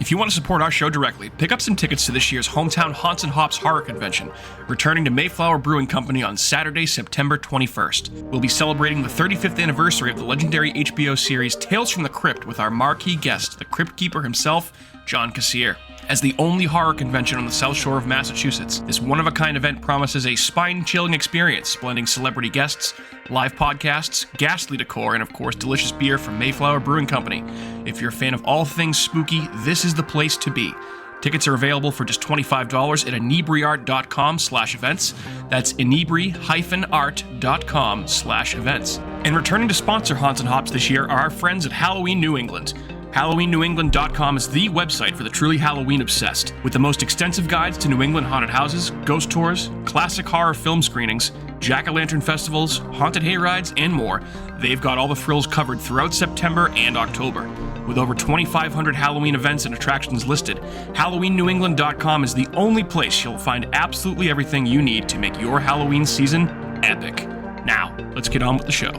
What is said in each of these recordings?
If you want to support our show directly, pick up some tickets to this year's Hometown Haunts and Hops Horror Convention, returning to Mayflower Brewing Company on Saturday, September 21st. We'll be celebrating the 35th anniversary of the legendary HBO series Tales from the Crypt with our marquee guest, the Crypt Keeper himself, John Cassier. As the only horror convention on the South Shore of Massachusetts, this one-of-a-kind event promises a spine-chilling experience, blending celebrity guests, live podcasts, ghastly decor, and of course, delicious beer from Mayflower Brewing Company. If you're a fan of all things spooky, this is the place to be. Tickets are available for just $25 at inebriart.com/events. That's inebri-art.com/events. And returning to sponsor Haunts and Hops this year are our friends at Halloween New England. HalloweenNewEngland.com is the website for the truly Halloween-obsessed. With the most extensive guides to New England haunted houses, ghost tours, classic horror film screenings, jack-o'-lantern festivals, haunted hayrides, and more, they've got all the thrills covered throughout September and October. With over 2,500 Halloween events and attractions listed, HalloweenNewEngland.com is the only place you'll find absolutely everything you need to make your Halloween season epic. Now, let's get on with the show.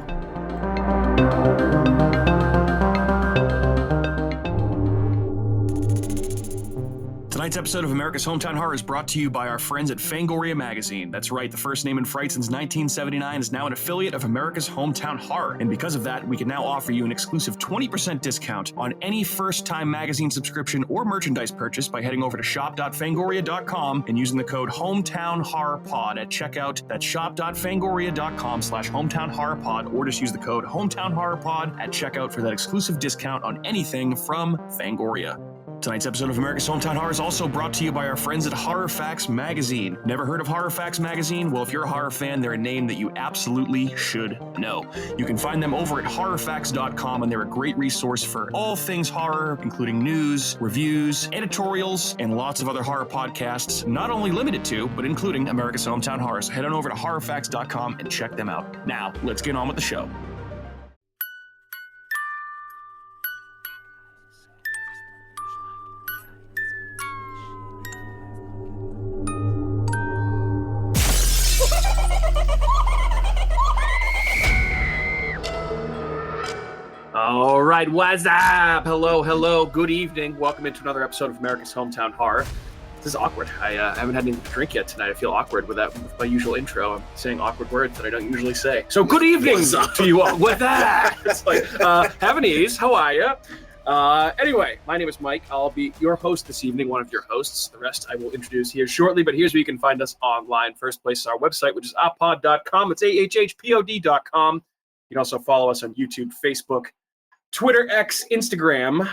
Tonight's episode of America's Hometown Horror is brought to you by our friends at Fangoria magazine. That's right, the first name in fright since 1979 is now an affiliate of America's Hometown Horror. And because of that, we can now offer you an exclusive 20% discount on any first-time magazine subscription or merchandise purchase by heading over to shop.fangoria.com and using the code HometownHorrorPod at checkout. That's shop.fangoria.com/HometownHorrorPod, or just use the code HometownHorrorPod at checkout for that exclusive discount on anything from Fangoria. Tonight's episode of America's Hometown Horror is also brought to you by our friends at Horror Facts Magazine. Never heard of Horror Facts Magazine? Well, if you're a horror fan, they're a name that you absolutely should know. You can find them over at horrorfacts.com, and they're a great resource for all things horror, including news, reviews, editorials, and lots of other horror podcasts, not only limited to, but including America's Hometown Horror. So head on over to horrorfacts.com and check them out. Now, let's get on with the show. All right, what's up? Hello, good evening. Welcome into another episode of America's Hometown Horror. This is awkward. I haven't had any drink yet tonight. I feel awkward with my usual intro. I'm saying awkward words that I don't usually say. So good evening to you all. With that, it's like, have an ease. How are you? Anyway, my name is Mike. I'll be your host this evening, one of your hosts. The rest I will introduce here shortly, but here's where you can find us online. First place is our website, which is ahpod.com. It's ahhpod.com. You can also follow us on YouTube, Facebook, Twitter, X, Instagram,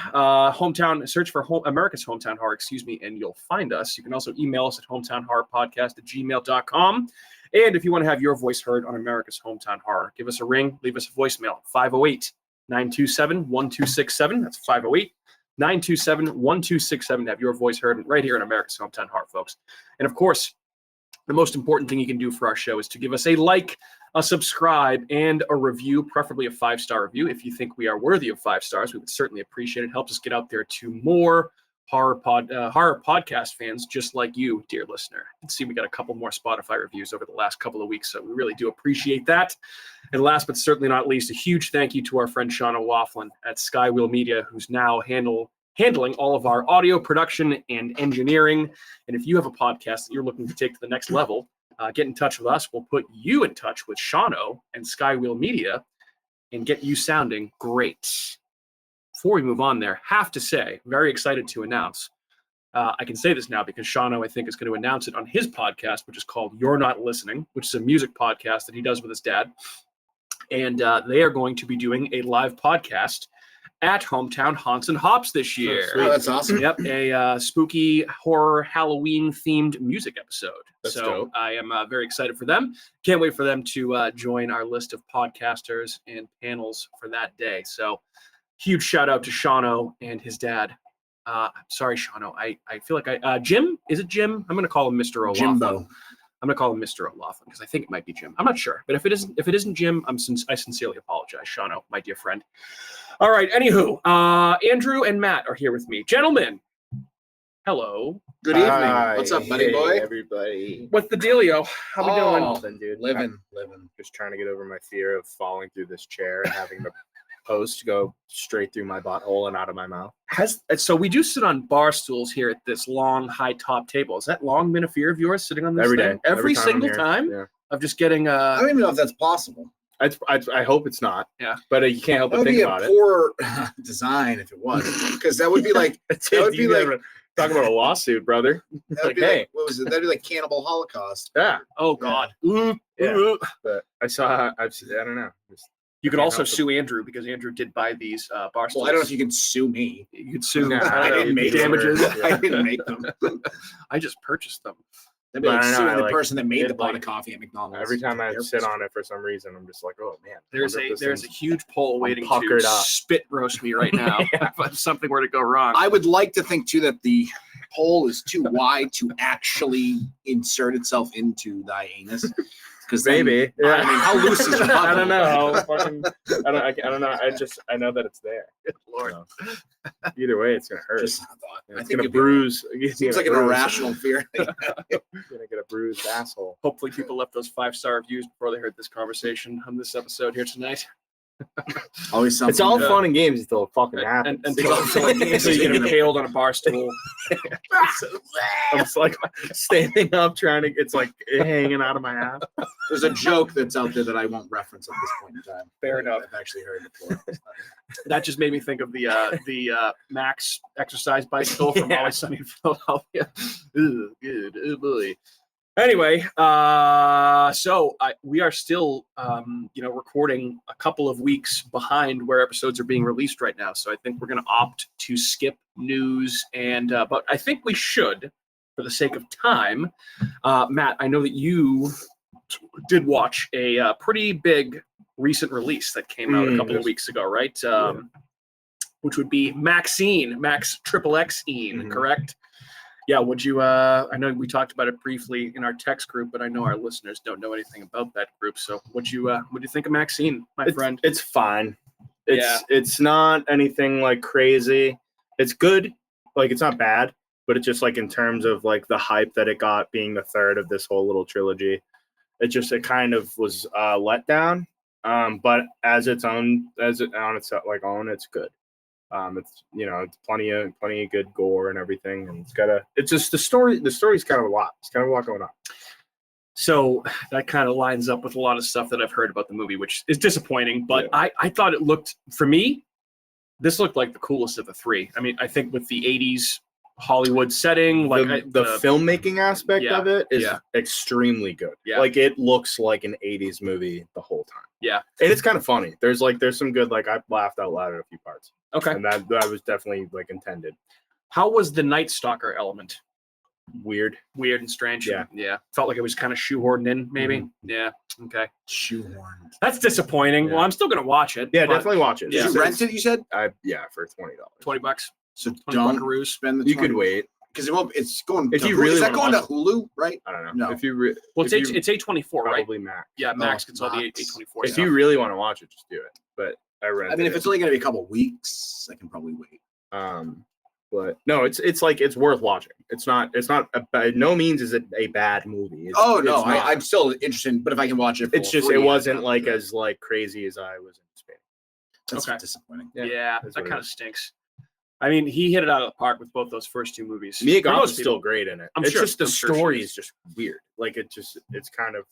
search for America's Hometown Horror, and you'll find us. You can also email us at hometownhorrorpodcast@gmail.com. And if you want to have your voice heard on America's Hometown Horror, give us a ring, leave us a voicemail, 508-927-1267. That's 508-927-1267 to have your voice heard right here on America's Hometown Horror, folks. And of course, the most important thing you can do for our show is to give us a like, a subscribe, and a review, preferably a 5-star review. If you think we are worthy of 5 stars, we would certainly appreciate it. Helps us get out there to more horror podcast fans just like you, dear listener. You can see we got a couple more Spotify reviews over the last couple of weeks, so we really do appreciate that. And last but certainly not least, a huge thank you to our friend Shaun O'Laughlin at Skywheel Media, who's now handling all of our audio production and engineering. And if you have a podcast that you're looking to take to the next level, get in touch with us. We'll put you in touch with Shauno and Skywheel Media and get you sounding great. Before we move on there, have to say, very excited to announce, I can say this now because Shauno, I think, is going to announce it on his podcast, which is called You're Not Listening, which is a music podcast that he does with his dad. And they are going to be doing a live podcast at Hometown Haunts and Hops this year. Oh, that's awesome. Yep, a spooky horror Halloween-themed music episode. That's dope. I am very excited for them. Can't wait for them to join our list of podcasters and panels for that day. So huge shout out to Shauno and his dad. I'm sorry, Shauno. I feel like Jim? Is it Jim? I'm going to call him Mr. O'Laughlin. Jimbo. I'm going to call him Mr. O'Laughlin because I think it might be Jim. I'm not sure. But if it isn't Jim, I sincerely apologize, Shauno, my dear friend. All right, anywho, Andrew and Matt are here with me. Gentlemen, hello. Good evening. Hi. What's up, buddy boy? Everybody. What's the dealio? How we doing? Nothing, dude. Living. Just trying to get over my fear of falling through this chair and having to post go straight through my butthole and out of my mouth. So we do sit on bar stools here at this long, high top table. Has that long been a fear of yours, sitting on this Every thing? day. Every time single I'm here. time? Yeah. Of just getting I don't even know if that's possible. I hope it's not. Yeah. But you can't help but think about That it. would be a poor design if it was, because that would be like that would be like talking about a lawsuit, brother. that would be hey. like, what was it? That'd be like Cannibal Holocaust. Yeah. Oh God. Yeah. Ooh. But I don't know. You could also sue Andrew because Andrew did buy these bar stools. Well, I don't know if you can sue me. You could sue. Nah, I didn't make damages. them. I didn't make them. I just purchased them. That'd be like I know, suing the like, person that made the pot like, of coffee at McDonald's. Every time I sit on it for some reason, I'm just like, oh man. There's a huge pole waiting to puckered up. spit roast me right now if something were to go wrong. I would like to think too that the hole is too wide to actually insert itself into thy anus. Because maybe. I mean, how loose is your butthole? I don't know. I don't know. I know that it's there. Good Lord. So, either way, it's gonna hurt. Just a thought. It's think gonna it'd be- bruise. Seems like an irrational fear. You're gonna get a bruised asshole. Hopefully people left those 5-star reviews before they heard this conversation on this episode here tonight. Always something. It's all Yeah. fun and games until it fucking happens. Until you get impaled on a bar stool. I'm just like standing up, trying to. It's like hanging out of my ass. There's a joke that's out there that I won't reference at this point in time. Fair enough. I've actually heard it before. That just made me think of the Max exercise bicycle from Always Sunny in Philadelphia. Ooh, good. Oh boy. Anyway, we are still, recording a couple of weeks behind where episodes are being released right now. So I think we're going to opt to skip news, but I think we should, for the sake of time. Matt, I know that you did watch a pretty big recent release that came out a couple of weeks ago, right? Which would be Max XXXine, correct? Yeah, would you, I know we talked about it briefly in our text group, but I know our listeners don't know anything about that group. So what'd you think of Maxine, my friend? It's fine. It's not anything like crazy. It's good. Like, it's not bad, but it's just like in terms of like the hype that it got being the third of this whole little trilogy, it kind of was let down. But as its own, it's good. It's plenty of good gore and everything, and it's just the story's kind of a lot. It's kind of a lot going on. So that kind of lines up with a lot of stuff that I've heard about the movie, which is disappointing, but yeah. I thought it looked, for me, this looked like the coolest of the three. I mean, I think with the 80s Hollywood setting, like the filmmaking aspect of it is extremely good. Yeah. Like, it looks like an 80s movie the whole time. Yeah. And it's kind of funny. There's some good, like, I laughed out loud at a few parts. Okay. And that was definitely like intended. How was the Night Stalker element? Weird and strange. Yeah. Felt like it was kind of shoehorned in, maybe. Mm-hmm. Yeah. Okay. Shoehorned. That's disappointing. Yeah. Well, I'm still gonna watch it. Yeah, definitely watch it. Did you rent it? You said. For $20. $20. So 20 don't buckaroos. spend the. You could wait because it won't. It's going. If to you Hulu. really is that going to watch Hulu? Right? I don't know. No. If you Well, it's A24, right? probably Max. Yeah, Max gets all the Max. A24. If you really want to watch it, just do it. But I mean, if it's only going to be a couple weeks, I can probably wait. But no, it's like it's worth watching. It's not by no means is it a bad movie. I'm still interested. But if I can watch it, it's just free, it wasn't like as like crazy as I was anticipating. That's Okay. disappointing. Yeah, that kind of stinks. I mean, he hit it out of the park with both those first two movies. Mia Goth's still great in it. I'm it's sure. just the I'm sure story she is just weird. Like it's kind of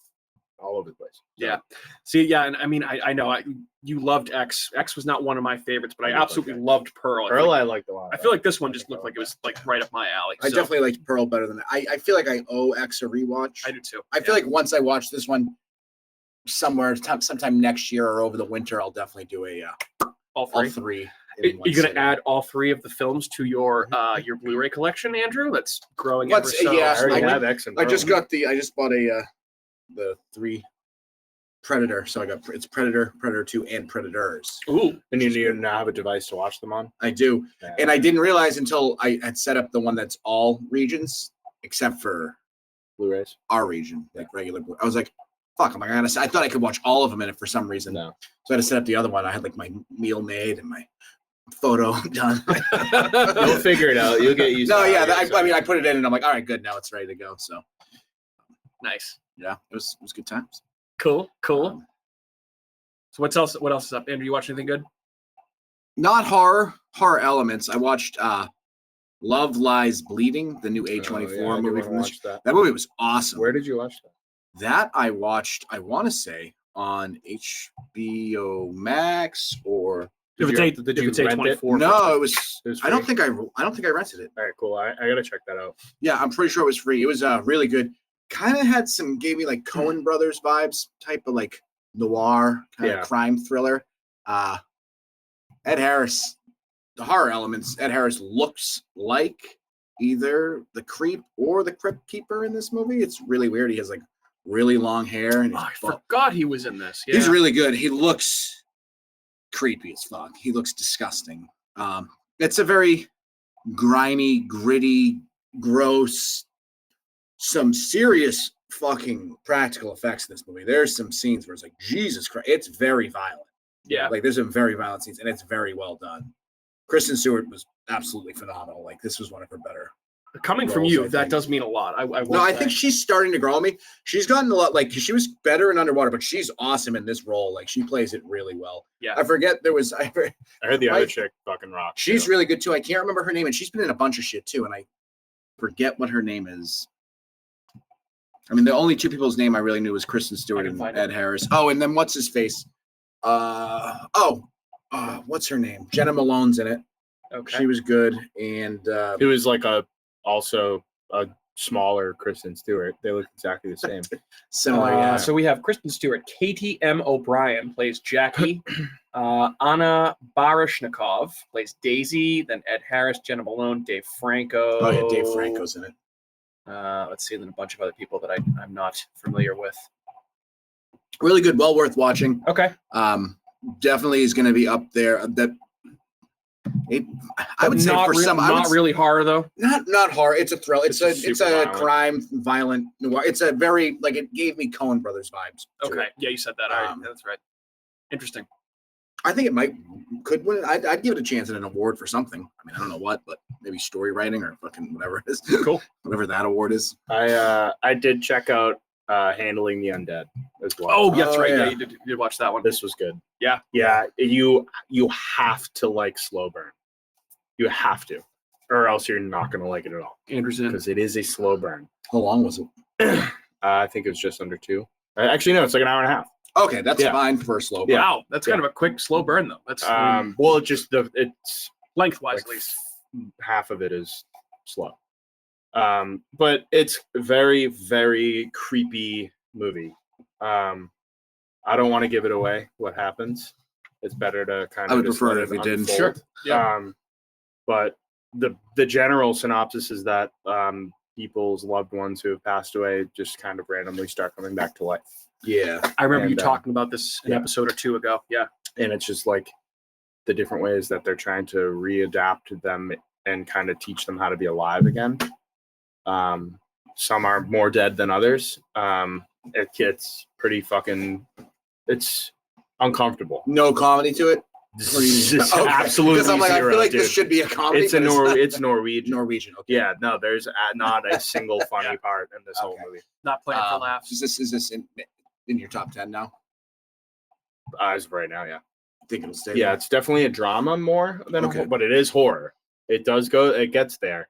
all over the place. Yeah. See, yeah, and I mean, I know you loved X. X was not one of my favorites, but I absolutely loved Pearl. Pearl, I liked a lot. I feel like this one just looked like it was like right up my alley. I definitely liked Pearl better than that. I feel like I owe X a rewatch. I do too. I feel like once I watch this one sometime next year or over the winter, I'll definitely do all all three. three. You're going to add all three of the films to your Blu-ray collection, Andrew? That's growing ever so. Yeah, I already have X and Pearl. I just bought the 3 Predator, so it's Predator, Predator 2, and Predators. Ooh. And you now have a device to watch them on? I do. Yeah. And I didn't realize until I had set up the one that's all regions except for Blu-rays, our region, like regular. I was like, fuck, I thought I could watch all of them in it for some reason. No. So I had to set up the other one. I had like my meal made and my photo done. You'll figure it out. You'll get used to it. I put it in and I'm like, all right, good. Now it's ready to go. So nice. Yeah, it was good times. Cool. So what else is up? Andrew, you watch anything good? Not horror elements. I watched Love Lies Bleeding, the new A24 movie from this. That movie was awesome. Where did you watch that? That I watched, I want to say, on HBO Max or If it's A24. No, it was I don't think I rented it. All right, cool. I gotta check that out. Yeah, I'm pretty sure it was free. It was really good. Kind of gave me like Coen Brothers vibes, type of like noir kind of crime thriller. Ed Harris, the horror elements. Ed Harris looks like either the creep or the crypt keeper in this movie. It's really weird. He has like really long hair, and I forgot he was in this. Yeah. He's really good. He looks creepy as fuck. He looks disgusting. It's a very grimy, gritty, gross, some serious fucking practical effects in this movie. There's some scenes where it's like, Jesus Christ, it's very violent. Yeah. Like there's some very violent scenes, and it's very well done. Kristen Stewart was absolutely phenomenal. Like this was one of her better. Coming from you, that does mean a lot. I think she's starting to grow on me. She's gotten a lot, like, she was better in Underwater, but she's awesome in this role. Like, she plays it really well. Yeah. I forget I heard the other chick fucking rock. She's really good, too. I can't remember her name, and she's been in a bunch of shit, too, and I forget what her name is. I mean, the only two people's name I really knew was Kristen Stewart and Ed Harris. Oh, and then what's his face? What's her name? Jenna Malone's in it. Okay. She was good, and it was like also a smaller Kristen Stewart. They look exactly the same. Similar, yeah. So we have Kristen Stewart. Katie M. O'Brien plays Jackie. Anna Baryshnikov plays Daisy. Then Ed Harris, Jenna Malone, Dave Franco. Oh, yeah, Dave Franco's in it. Let's see, and then a bunch of other people that I'm not familiar with. Really good, well worth watching. Okay. Definitely is going to be up there. I would say for some, not really horror though. Not horror. It's a thrill. It's a violent. crime, violent noir. It's a very like it gave me Coen Brothers vibes. Okay, yeah, you said that. All right, that's right. Interesting. I think it could win. I'd give it a chance at an award for something. I mean, I don't know what, but maybe story writing or fucking whatever it is. Cool. Whatever that award is. I did check out Handling the Undead as well. Oh, that's right. Yeah, you did watch that one. This was good. Yeah. Yeah. You have to like slow burn. You have to, or else you're not going to like it at all. Anderson. Because it is a slow burn. How long was it? I think it was just under 2. Actually, no, it's like an hour and a half. Okay, that's fine for a slow burn. Yeah. Wow, that's kind of a quick slow burn though. That's well, it's lengthwise like at least. Half of it is slow. But it's very, very creepy movie. I don't want to give it away what happens. It's better to kind of. I would prefer if it didn't. Sure. Yeah. But the general synopsis is that people's loved ones who have passed away just kind of randomly start coming back to life. Yeah. I remember you talking about this an episode or two ago. Yeah. And it's just like the different ways that they're trying to readapt them and kind of teach them how to be alive again. Some are more dead than others. It gets pretty fucking. It's uncomfortable. No comedy to it. Absolutely. Because I'm like, zero, I feel like dude. this should be a comedy. It's it's Norwegian. Norwegian. Okay. Yeah, no, there's not a single funny part in this whole movie. Not playing for laughs. Is this in your top 10 now? As of right now, yeah. I think it'll stay. Yeah, it's definitely a drama more than but it is horror. It gets there,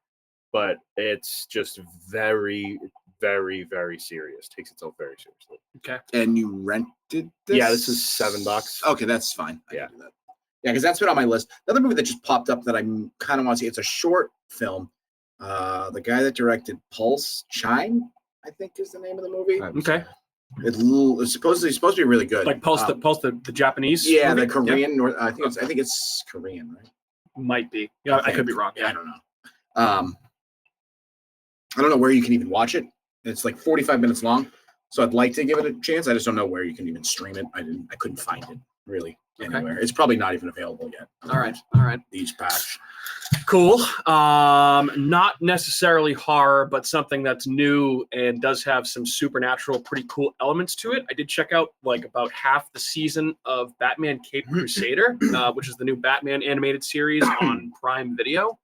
but it's just very, very, very serious. Takes itself very seriously. Okay. And you rented this? Yeah, this is $7. Okay, that's fine. I can do that. Yeah, because that's been on my list. Another movie that just popped up that I kind of want to see. It's a short film. The guy that directed Pulse Chime, I think, is the name of the movie. Okay. It's supposed to be really good. Like Pulse, the Japanese. Yeah, movie? the Korean. Yep. I think it's Korean, right? Might be. Yeah, I could be wrong. Yeah, I don't know. I don't know where you can even watch it. It's like 45 minutes long, so I'd like to give it a chance. I just don't know where you can even stream it. I couldn't find it really anywhere. It's probably not even available yet. All right. These patch. Cool. Not necessarily horror, but something that's new and does have some supernatural, pretty cool elements to it. I did check out like about half the season of Batman Caped Crusader, which is the new Batman animated series on Prime Video.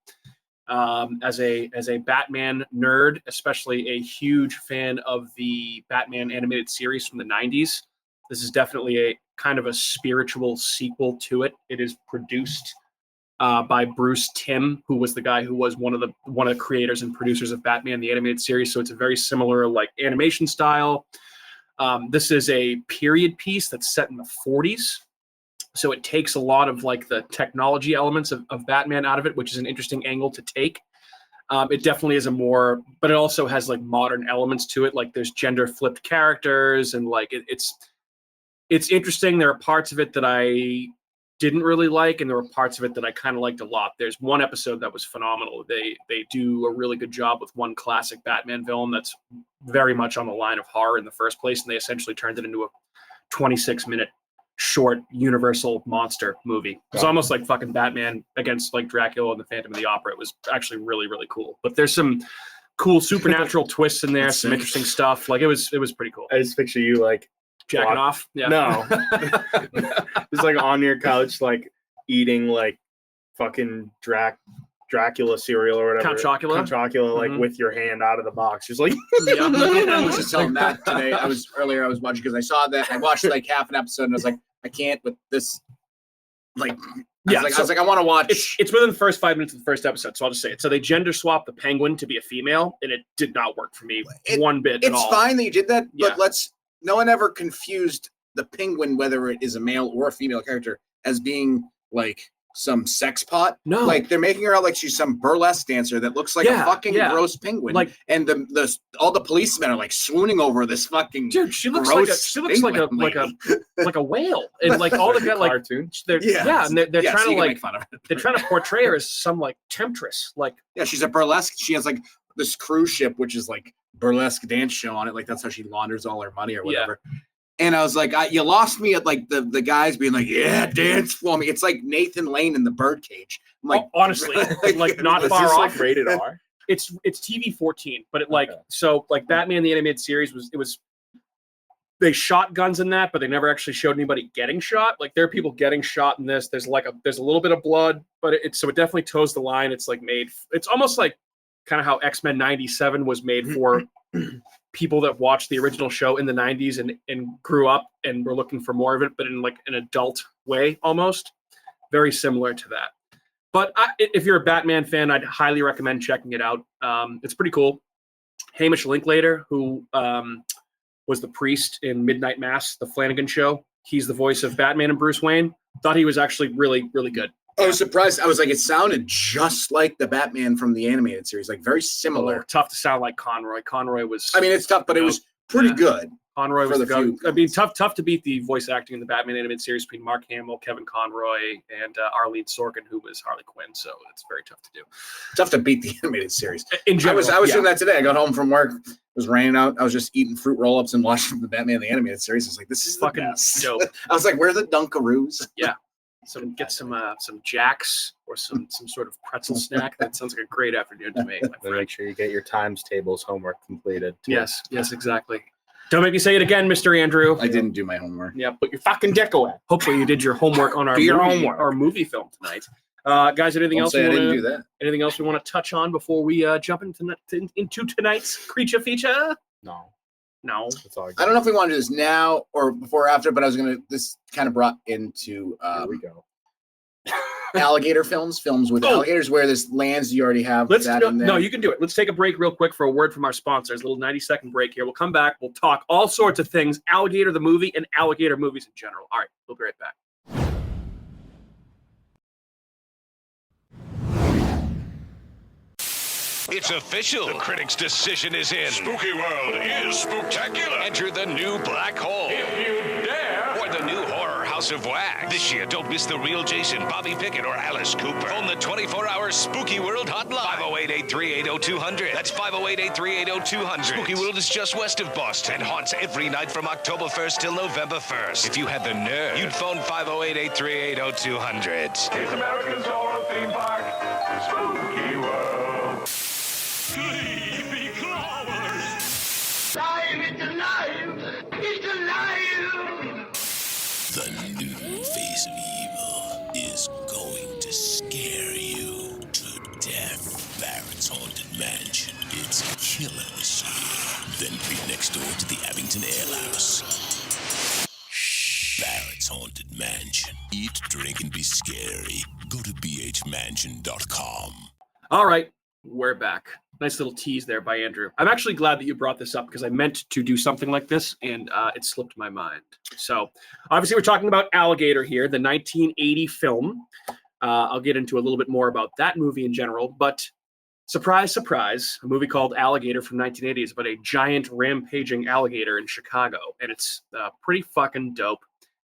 As a Batman nerd, especially a huge fan of the Batman animated series from the 90s. This is definitely a kind of a spiritual sequel to it. It is produced by Bruce Timm, who was the guy who was one of the creators and producers of Batman the Animated Series. So it's a very similar like animation style. This is a period piece that's set in the 40s. So it takes a lot of like the technology elements of Batman out of it, which is an interesting angle to take. It definitely is but it also has like modern elements to it. Like there's gender flipped characters and like it's interesting. There are parts of it that I didn't really like, and there were parts of it that I kind of liked a lot. There's one episode that was phenomenal. They do a really good job with one classic Batman villain that's very much on the line of horror in the first place, and they essentially turned it into a 26-minute short universal monster movie. It's almost like fucking Batman against like Dracula and the Phantom of the Opera. It was actually really, really cool. But there's some cool supernatural twists in there, some interesting stuff. Like it was pretty cool. I just picture you like jacking off. Yeah. No. Just like on your couch, like eating like fucking Dracula cereal or whatever. Count Chocula, like with your hand out of the box. Just like I was just telling Matt today. I was watching because I saw that. I watched like half an episode and I was like, I can't with this. Like, I was like, I want to watch. It's within the first 5 minutes of the first episode, so I'll just say it. So they gender swapped the Penguin to be a female, and it did not work for me one bit at all. It's fine that you did that, but no one ever confused the Penguin, whether it is a male or a female character, as being like some sex pot. No, like they're making her out like she's some burlesque dancer that looks like a fucking gross penguin. Like, and all the policemen are like swooning over this fucking dude. She looks like a whale, and like all the guys like cartoons. And they're trying to like fun of it. They're trying to portray her as some like temptress. Like she's a burlesque. She has like this cruise ship, which is like burlesque dance show on it. Like that's how she launders all her money or whatever. Yeah. And I was like, you lost me at like the guys being like, yeah, dance for me. It's like Nathan Lane in the Birdcage. I'm like, honestly, like not far off. Like rated R. It's TV 14, but it like so like Batman the Animated Series was they shot guns in that, but they never actually showed anybody getting shot. Like there are people getting shot in this. There's a little bit of blood, but it definitely toes the line. It's like it's almost like kind of how X-Men 97 was made for people that watched the original show in the 90s and grew up and were looking for more of it, but in like an adult way almost. Very similar to that. But if you're a Batman fan, I'd highly recommend checking it out. It's pretty cool. Hamish Linklater, who was the priest in Midnight Mass, the Flanagan show. He's the voice of Batman and Bruce Wayne. Thought he was actually really, really good. I was surprised. I was like, it sounded just like the Batman from the animated series, like very similar. Tough to sound like Conroy. Conroy was. I mean, it's tough, but it was pretty good. Conroy was good. I mean, tough to beat the voice acting in the Batman animated series between Mark Hamill, Kevin Conroy, and Arlene Sorkin, who was Harley Quinn. So it's very tough to do. Tough to beat the animated series. In general, I was doing that today. I got home from work. It was raining out. I was just eating fruit roll-ups and watching the Batman the animated series. I was like, this is fucking dope. I was like, where are the Dunkaroos? Yeah. Get some Jacks or some sort of pretzel snack. That sounds like a great afternoon to me. Make sure you get your times tables homework completed. Yes, exactly. Don't make me say it again, Mr. Andrew. I didn't do my homework. Yeah, put your fucking deck away. Hopefully you did your homework on our movie film tonight. Guys, anything else? Anything else we want to touch on before we jump into tonight's creature feature? No. I don't know if we want to do this now or before or after, but this kind of brought into here we go. Alligator films with alligators where this lands you already have. No, you can do it. Let's take a break real quick for a word from our sponsors. A little 90-second break here. We'll come back. We'll talk all sorts of things, Alligator the movie and alligator movies in general. All right, we'll be right back. It's official. The critics' decision is in. Spooky World is spectacular. Enter the new black hole. If you dare. Or the new horror House of Wax. This year, don't miss the real Jason, Bobby Pickett, or Alice Cooper. Phone the 24-hour Spooky World hotline. 508-838-0200. That's 508-838-0200. Spooky World is just west of Boston and haunts every night from October 1st till November 1st. If you had the nerve, you'd phone 508-838-0200. It's America's horror theme park, Spooky World. Sleepy Clovers! Alive! It's alive! It's alive! The new face of evil is going to scare you to death. Barrett's Haunted Mansion. It's killer this year. Then be next door to the Abington Ale House. Barrett's Haunted Mansion. Eat, drink, and be scary. go to bhmansion.com. All right, we're back. Nice little tease there by Andrew. I'm actually glad that you brought this up because I meant to do something like this and it slipped my mind. So obviously we're talking about Alligator here, the 1980 film. I'll get into a little bit more about that movie in general, but surprise, surprise, a movie called Alligator from 1980 is about a giant rampaging alligator in Chicago, and it's pretty fucking dope.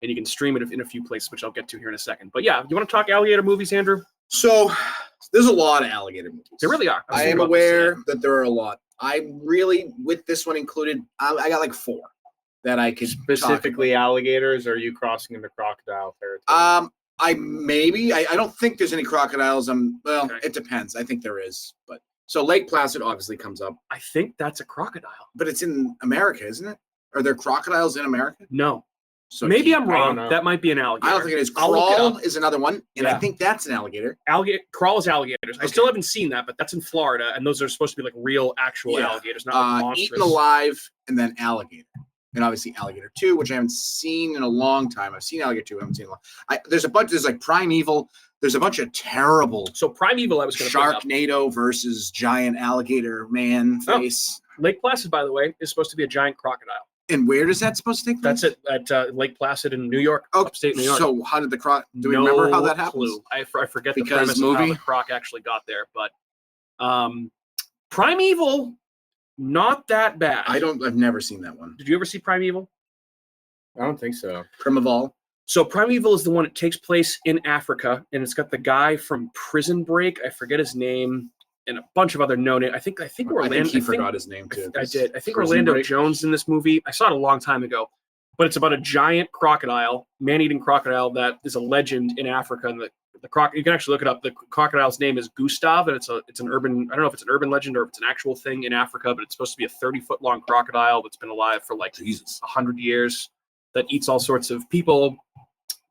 And you can stream it in a few places, which I'll get to here in a second. But yeah, you want to talk alligator movies, Andrew? So there's a lot of alligator movies. There really are. I am aware that there are a lot. I really, with this one included, I got like 4 that I could Specifically alligators, or are you crossing into crocodile territory? I don't think there's any crocodiles. Well, Okay. it depends. I think there is, but so Lake Placid obviously comes up, I think that's a crocodile. but it's in America, isn't it? Are there crocodiles in America? No. So Maybe I'm I don't wrong. know. That might be an alligator. I don't think it is. I'll look it Crawl up. is another one, and I Yeah. think that's an alligator. Crawl is alligators. I Okay. still haven't seen that, but that's in Florida, and those are supposed to be like real, actual Yeah. alligators, not like monstrous. Eaten Alive, and then Alligator, and obviously Alligator 2, which I haven't seen in a long time. I've seen Alligator 2, I haven't seen a lot. There's a bunch. There's like Primeval. There's a bunch of terrible So Primeval, I was going to bring up. Sharknado versus giant alligator man Oh. face. Lake Placid, by the way, is supposed to be a giant crocodile. And where does that supposed to take place? That's it at Lake Placid in New York, Oh, upstate New York. so how did do we remember how that happens? Clue. I forget the Because premise of how movie? the croc actually got there, but Primeval, not that bad. I've never seen that one. Did you ever see Primeval? I don't think so. Primeval. So Primeval is the one that takes place in Africa, and it's got the guy from Prison Break. I forget his name, and a bunch of other known. I think Orlando. I think he forgot his name too. I did. I think Prison Orlando Break. Jones in this movie. I saw it a long time ago, but it's about a giant crocodile, man-eating crocodile that is a legend in Africa. And the croc, you can actually look it up. The crocodile's name is Gustav, and it's an urban. I don't know if it's an urban legend or if it's an actual thing in Africa, but it's supposed to be a 30-foot long crocodile that's been alive for like 100 years that eats all sorts of people.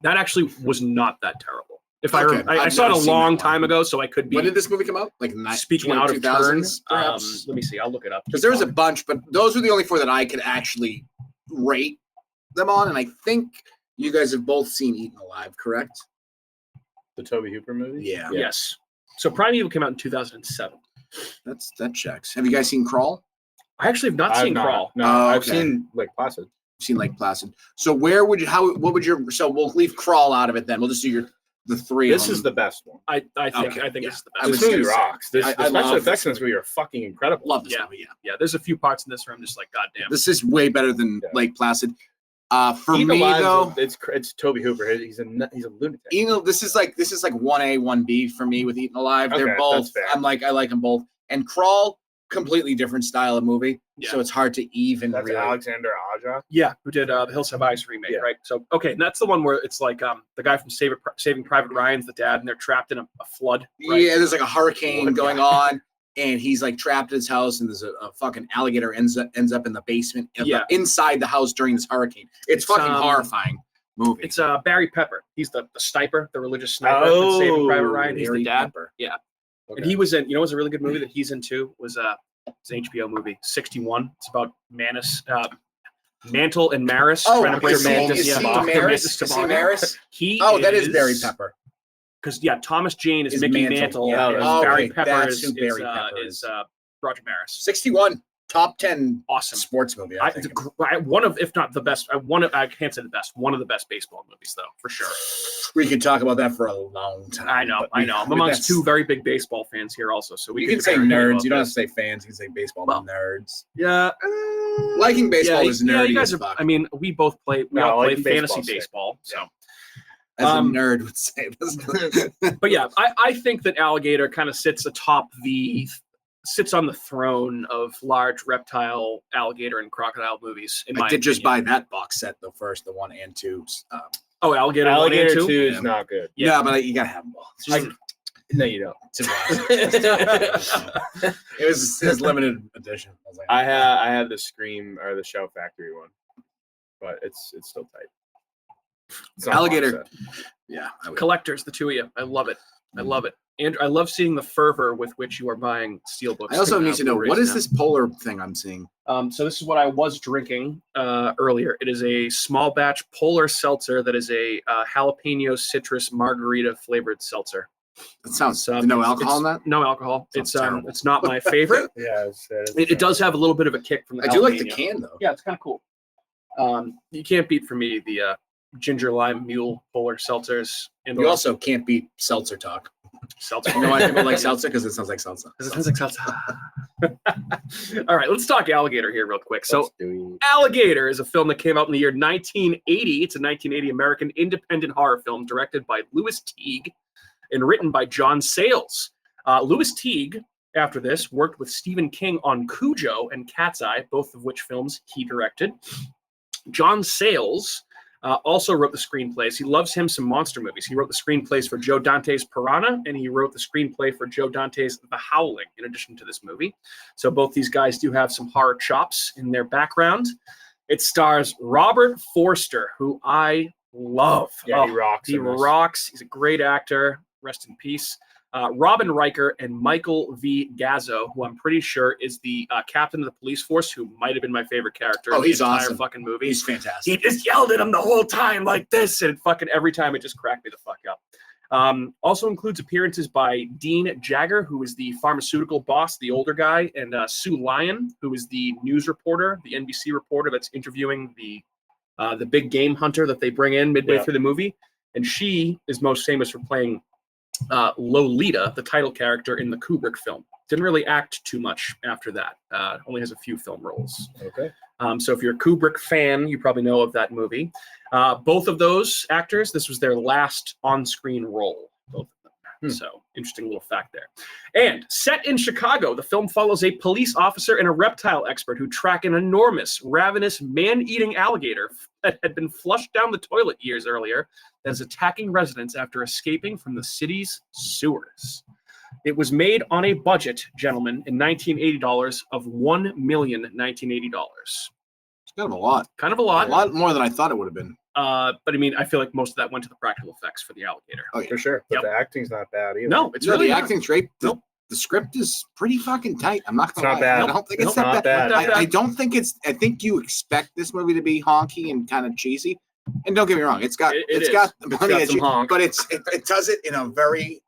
That actually was not that terrible. I saw it a long time ago, so I could be. When did this movie come out? Like speaking out of turn? 2000s, perhaps. Let me see. I'll look it up. Because there was a bunch, but those were the only 4 that I could actually rate them on. And I think you guys have both seen Eaten Alive, correct? The Toby Hooper movie? Yeah. Yes. So Primeval came out in 2007. That checks. Have you guys seen Crawl? I actually have not seen Crawl. No, Oh, I've okay. seen Lake Placid. Seen Lake Placid. So what would your, so we'll leave Crawl out of it then. We'll just do the 3 This of them. is the best one. I think Okay, I think yeah. this is the I best. was This movie gonna say, rocks. The I special love effects in this this movie are fucking incredible. Love this Yeah. movie, yeah. Yeah, there's a few parts in this where I'm just like, God damn. This is way better than Yeah. Lake Placid. For Eaten me Alive, though, it's Toby Hooper. He's a lunatic. this is like 1A, 1B for me with Eaten Alive. They're Okay, both. that's fair. I like them both. And Crawl, completely different style of movie, Yeah. so it's hard to even. That's really, Alexander Aja. Yeah, who did the Hills Have Eyes remake, Yeah. right? So okay, and that's the one where it's like the guy from Saving Private Ryan's the dad, and they're trapped in a flood. Right? Yeah, there's like a hurricane What? going on, and he's like trapped in his house, and there's a fucking alligator ends up in the basement, inside the house during this hurricane. It's fucking horrifying movie. It's Barry Pepper. He's the sniper, the religious sniper from Saving Private Ryan. He's the Barry dad. Pepper. Yeah. Okay. And he was in, what's a really good movie that he's in too was it's an HBO movie, 61. It's about Mantle and Maris Oh, trying to break is he Mantis. Maris? Mantis Is he toboggan. Maris? He That is Barry Pepper. Because Thomas Jane is Is Mickey Mantle, Mantle. yeah. and Oh, Barry okay, Pepper that's is who Barry Pepper is Roger Maris. 61 top 10 Awesome. sports movie. I think. One of, if not the best, I can't say the best. One of the best baseball movies, though, for sure. We could talk about that for a long time. I know. but I'm amongst two very big baseball fans here, also. So You can say nerds. You don't have to say fans. You can say baseball nerds. Yeah. Liking baseball is nerdy you guys as fuck. I mean, we both play. We No, all play like fantasy baseball's sick. baseball. So, As a nerd would say. but yeah, I think that Alligator kind of sits on the throne of large reptile, alligator, and crocodile movies. In my I did just opinion. buy that box set, the first, the 1 and 2. Oh, Alligator 1 and Alligator 2? 2 is not good. Yeah. Yeah, but you gotta have them all. It's just- No, you don't. it was limited edition. I was like, I had the Scream or the Shout Factory one, but it's still tight. It's not a Alligator. box set. yeah. I would. Collectors, the two of you. I love it. I love it. Andrew, I love seeing the fervor with which you are buying steelbooks. I also need to know, what is now. this polar thing I'm seeing? So this is what I was drinking earlier. It is a small batch polar seltzer that is a jalapeno citrus margarita flavored seltzer. That sounds no alcohol in that? No alcohol. Sounds It's not my favorite. Yeah, It does have a little bit of a kick from the I do like the jalapeno. can though. Yeah, it's kind of cool. You can't beat for me the ginger lime mule polar seltzers. And You also can't beat seltzer talk. seltzer. You know why people like seltzer? Because it sounds like salsa. It sounds like salsa. All right, let's talk Alligator here real quick. So Alligator is a film that came out in the year 1980. It's a 1980 American independent horror film directed by Louis Teague and written by John Sayles. Louis Teague, after this, worked with Stephen King on Cujo and Cat's Eye, both of which films he directed. John Sayles also wrote the screenplays. He loves him some monster movies. He wrote the screenplays for Joe Dante's Piranha, and he wrote the screenplay for Joe Dante's The Howling, in addition to this movie. So both these guys do have some horror chops in their background. It stars Robert Forster, who I love. Yeah, he rocks. He rocks. He's a great actor. Rest in peace. Robin Riker and Michael V. Gazzo, who I'm pretty sure is the captain of the police force, who might have been my favorite character in the entire awesome. fucking movie. He's fantastic. He just yelled at him the whole time like this, and fucking every time it just cracked me the fuck up. Also includes appearances by Dean Jagger, who is the pharmaceutical boss, the older guy, and Sue Lyon, who is the news reporter, the NBC reporter that's interviewing the big game hunter that they bring in midway through the movie. And she is most famous for playing Lolita, the title character in the Kubrick film. Didn't really act too much after that. Only has a few film roles. Okay. So if you're a Kubrick fan, you probably know of that movie. Both of those actors, this was their last on-screen role. Both of them. So interesting little fact there. And set in Chicago, the film follows a police officer and a reptile expert who track an enormous, ravenous, man-eating alligator that had been flushed down the toilet years earlier that is attacking residents after escaping from the city's sewers. It was made on a budget, gentlemen, in $1980 of $1 million $1980. It's kind of a lot. Kind of a lot. A lot more than I thought it would have been. But I mean, I feel like most of that went to the practical effects for the alligator. Oh, yeah. For sure. But Yep. the acting's not bad either. No, it's No, really the not. acting's great. Nope. The script is pretty fucking tight. I'm not gonna It's not lie. bad. I don't think it's Nope, that not bad. bad. I don't think it's. I think you expect this movie to be honky and kind of cheesy. And don't get me wrong, it's got It it's is. got the It's money, got some honk. but it does it in a very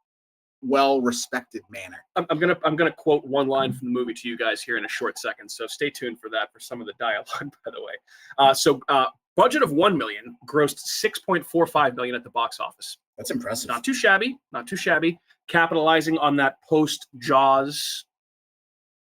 well respected manner. I'm gonna quote one line from the movie to you guys here in a short second, so stay tuned for that for some of the dialogue. By the way, budget of $1 million, grossed $6.45 million at the box office. That's impressive. Not too shabby. Not too shabby. Capitalizing on that post Jaws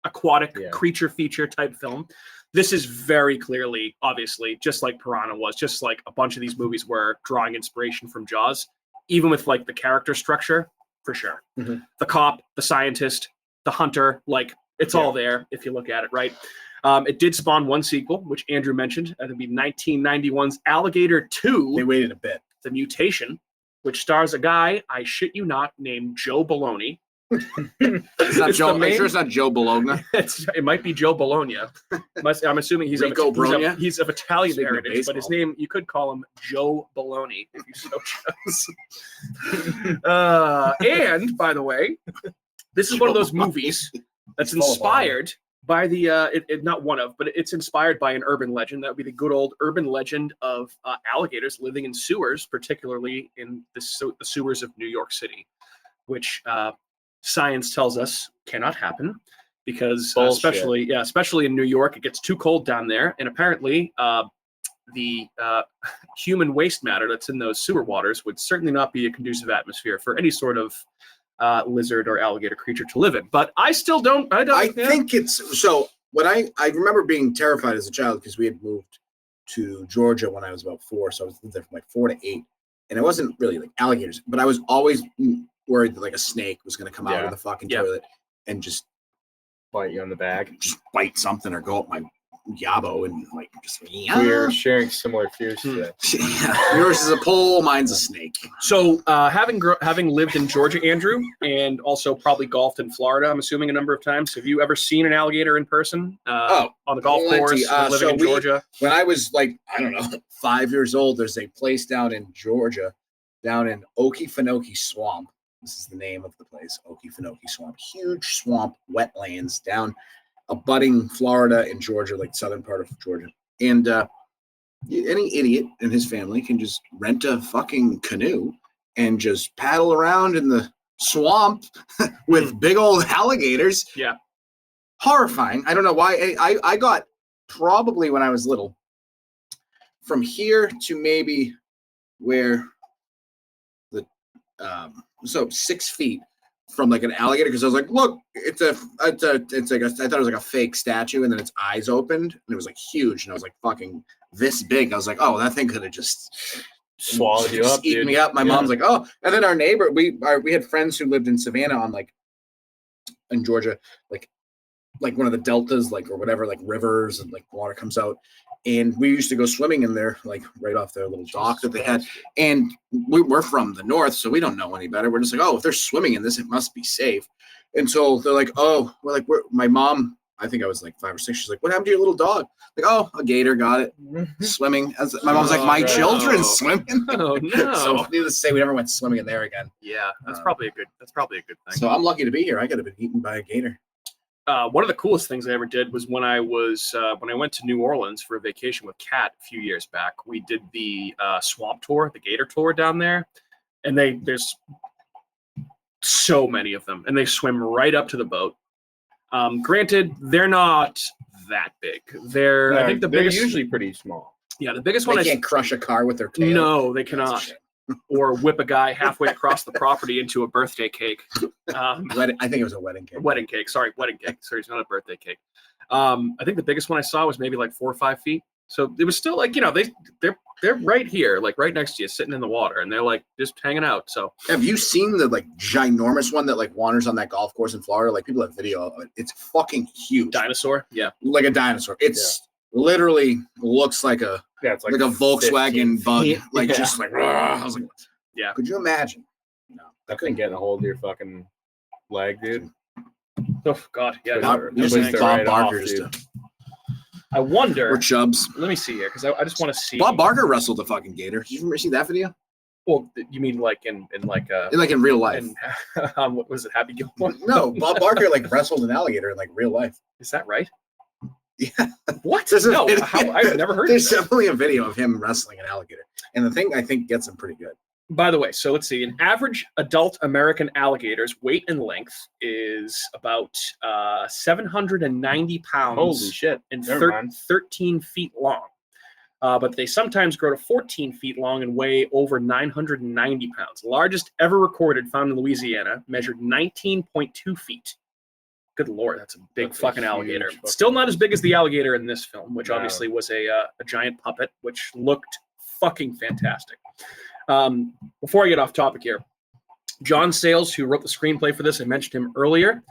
aquatic creature feature type film. This is very clearly, obviously, just like Piranha was, just like a bunch of these movies were drawing inspiration from Jaws, even with like the character structure, for sure. Mm-hmm. The cop, the scientist, the hunter, like it's all there if you look at it, right? It did spawn one sequel, which Andrew mentioned. That'd be 1991's Alligator 2. They waited a bit. The Mutation, which stars a guy, I shit you not, named Joe Bologna. It's not Joe. I'm sure it's not Joe Bologna. It might be Joe Bologna. I'm assuming he's of Italian heritage, but his name, you could call him Joe Bologna if you so chose. And by the way, this is one of those movies that's inspired by the not one of, but it's inspired by an urban legend. That would be the good old urban legend of alligators living in sewers, particularly in the sewers of New York City, which science tells us cannot happen because especially in New York, it gets too cold down there, and apparently the human waste matter that's in those sewer waters would certainly not be a conducive atmosphere for any sort of lizard or alligator creature to live in. But I still don't. I think it's so. When I remember being terrified as a child because we had moved to Georgia when I was about 4, so I was there from like 4 to 8, and it wasn't really like alligators, but I was always worried that like a snake was going to come out of the fucking toilet and just bite you on the back, just bite something or go up my yabo and like just. We're sharing similar fears today. Yours is a pole, mine's a snake. So having lived in Georgia, Andrew, and also probably golfed in Florida, I'm assuming a number of times. Have you ever seen an alligator in person? On the golf course, living in Georgia? When I was like, I don't know, 5 years old, there's a place down in Georgia, down in Okefenokee Swamp. This is the name of the place, Okefenokee Swamp. Huge swamp, wetlands down abutting Florida and Georgia, like southern part of Georgia. And any idiot and his family can just rent a fucking canoe and just paddle around in the swamp with big old alligators. Yeah. Horrifying. I don't know why. I got probably when I was little from here to maybe where the so 6 feet from like an alligator, because I was like, look, it's like I thought it was like a fake statue, and then its eyes opened and it was like huge, and I was like fucking this big. I was like, oh, that thing could have just swallowed you up, eaten me up. My mom's like, oh, and then our neighbor, we had friends who lived in Savannah on like in Georgia, like one of the deltas, like or whatever, like rivers, and like water comes out. And we used to go swimming in there, like right off their little dock that they had. And we're from the north, so we don't know any better. We're just like, oh, if they're swimming in this, it must be safe. And so they're like, oh, my mom, I think I was like 5 or 6. She's like, what happened to your little dog? Like, oh, a gator got it swimming. My mom's like, my children swimming. Oh no! So needless to say, we never went swimming in there again. Yeah, that's probably a good thing. So I'm lucky to be here. I could have been eaten by a gator. One of the coolest things I ever did was when I went to New Orleans for a vacation with Kat a few years back. We did the swamp tour, the gator tour down there, and there's so many of them, and they swim right up to the boat. Granted, they're not that big. I think they're usually pretty small. Yeah, the biggest one. They can't crush a car with their tail. No, they cannot. Or whip a guy halfway across the property into a birthday cake. I think it was a wedding cake. Wedding cake. Sorry, it's not a birthday cake. I think the biggest one I saw was maybe like 4 or 5 feet. So it was still like, they're right here, like right next to you, sitting in the water, and they're like just hanging out. So have you seen the like ginormous one that like wanders on that golf course in Florida? Like people have video of it. It's fucking huge. Dinosaur? Yeah. Like a dinosaur. It's literally looks like it's like a Volkswagen bug. Just like, I was like, yeah. Could you imagine? No. That thing getting a hold of your fucking leg, dude. Oh God, yeah. Bob Barker I wonder. Or Chubbs. Let me see here, because I just want to see. Bob Barker wrestled a fucking gator. Did you ever see that video? Well, you mean like in real life? What was it, Happy Gilmore? No, Bob Barker like wrestled an alligator in like real life. Is that right? Yeah. What? No, I've never heard. There's definitely a video of him wrestling an alligator, and the thing I think gets him pretty good. By the way, so let's see. An average adult American alligator's weight and length is about 790 pounds. Holy shit! And 13 feet long. But they sometimes grow to 14 feet long and weigh over 990 pounds. The largest ever recorded, found in Louisiana, measured 19.2 feet. Good Lord, that's a big fucking alligator. Still not as big as the alligator in this film, which obviously was a giant puppet, which looked fucking fantastic. Before I get off topic here, John Sayles, who wrote the screenplay for this, I mentioned him earlier,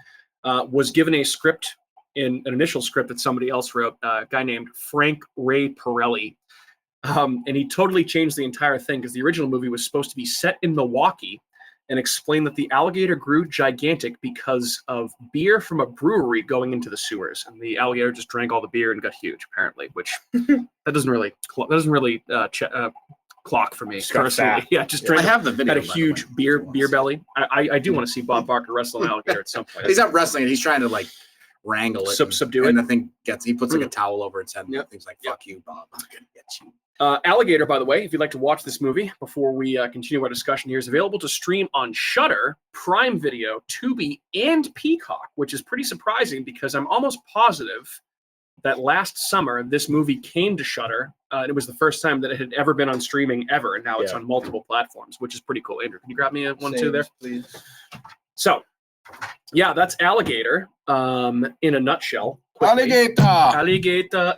was given a script, an initial script that somebody else wrote, a guy named Frank Ray Pirelli. And he totally changed the entire thing, because the original movie was supposed to be set in Milwaukee and explain that the alligator grew gigantic because of beer from a brewery going into the sewers, and the alligator just drank all the beer and got huge, apparently. Which that doesn't really clock for me personally. Yeah, just drank. I have the video. Had a huge beer belly. I do want to see Bob Barker wrestle an alligator at some point. He's not wrestling it. He's trying to like wrangle it, subdue it. And the thing he puts like a towel over its head. And things like, "Fuck you, Bob. I'm gonna get you." Alligator, by the way, if you'd like to watch this movie before we continue our discussion here, is available to stream on Shudder, Prime Video, Tubi, and Peacock, which is pretty surprising because I'm almost positive that last summer this movie came to Shudder. It was the first time that it had ever been on streaming ever, and now it's on multiple platforms, which is pretty cool. Andrew, can you grab me one too there, please? So, yeah, that's Alligator in a nutshell. Quickly. Alligator.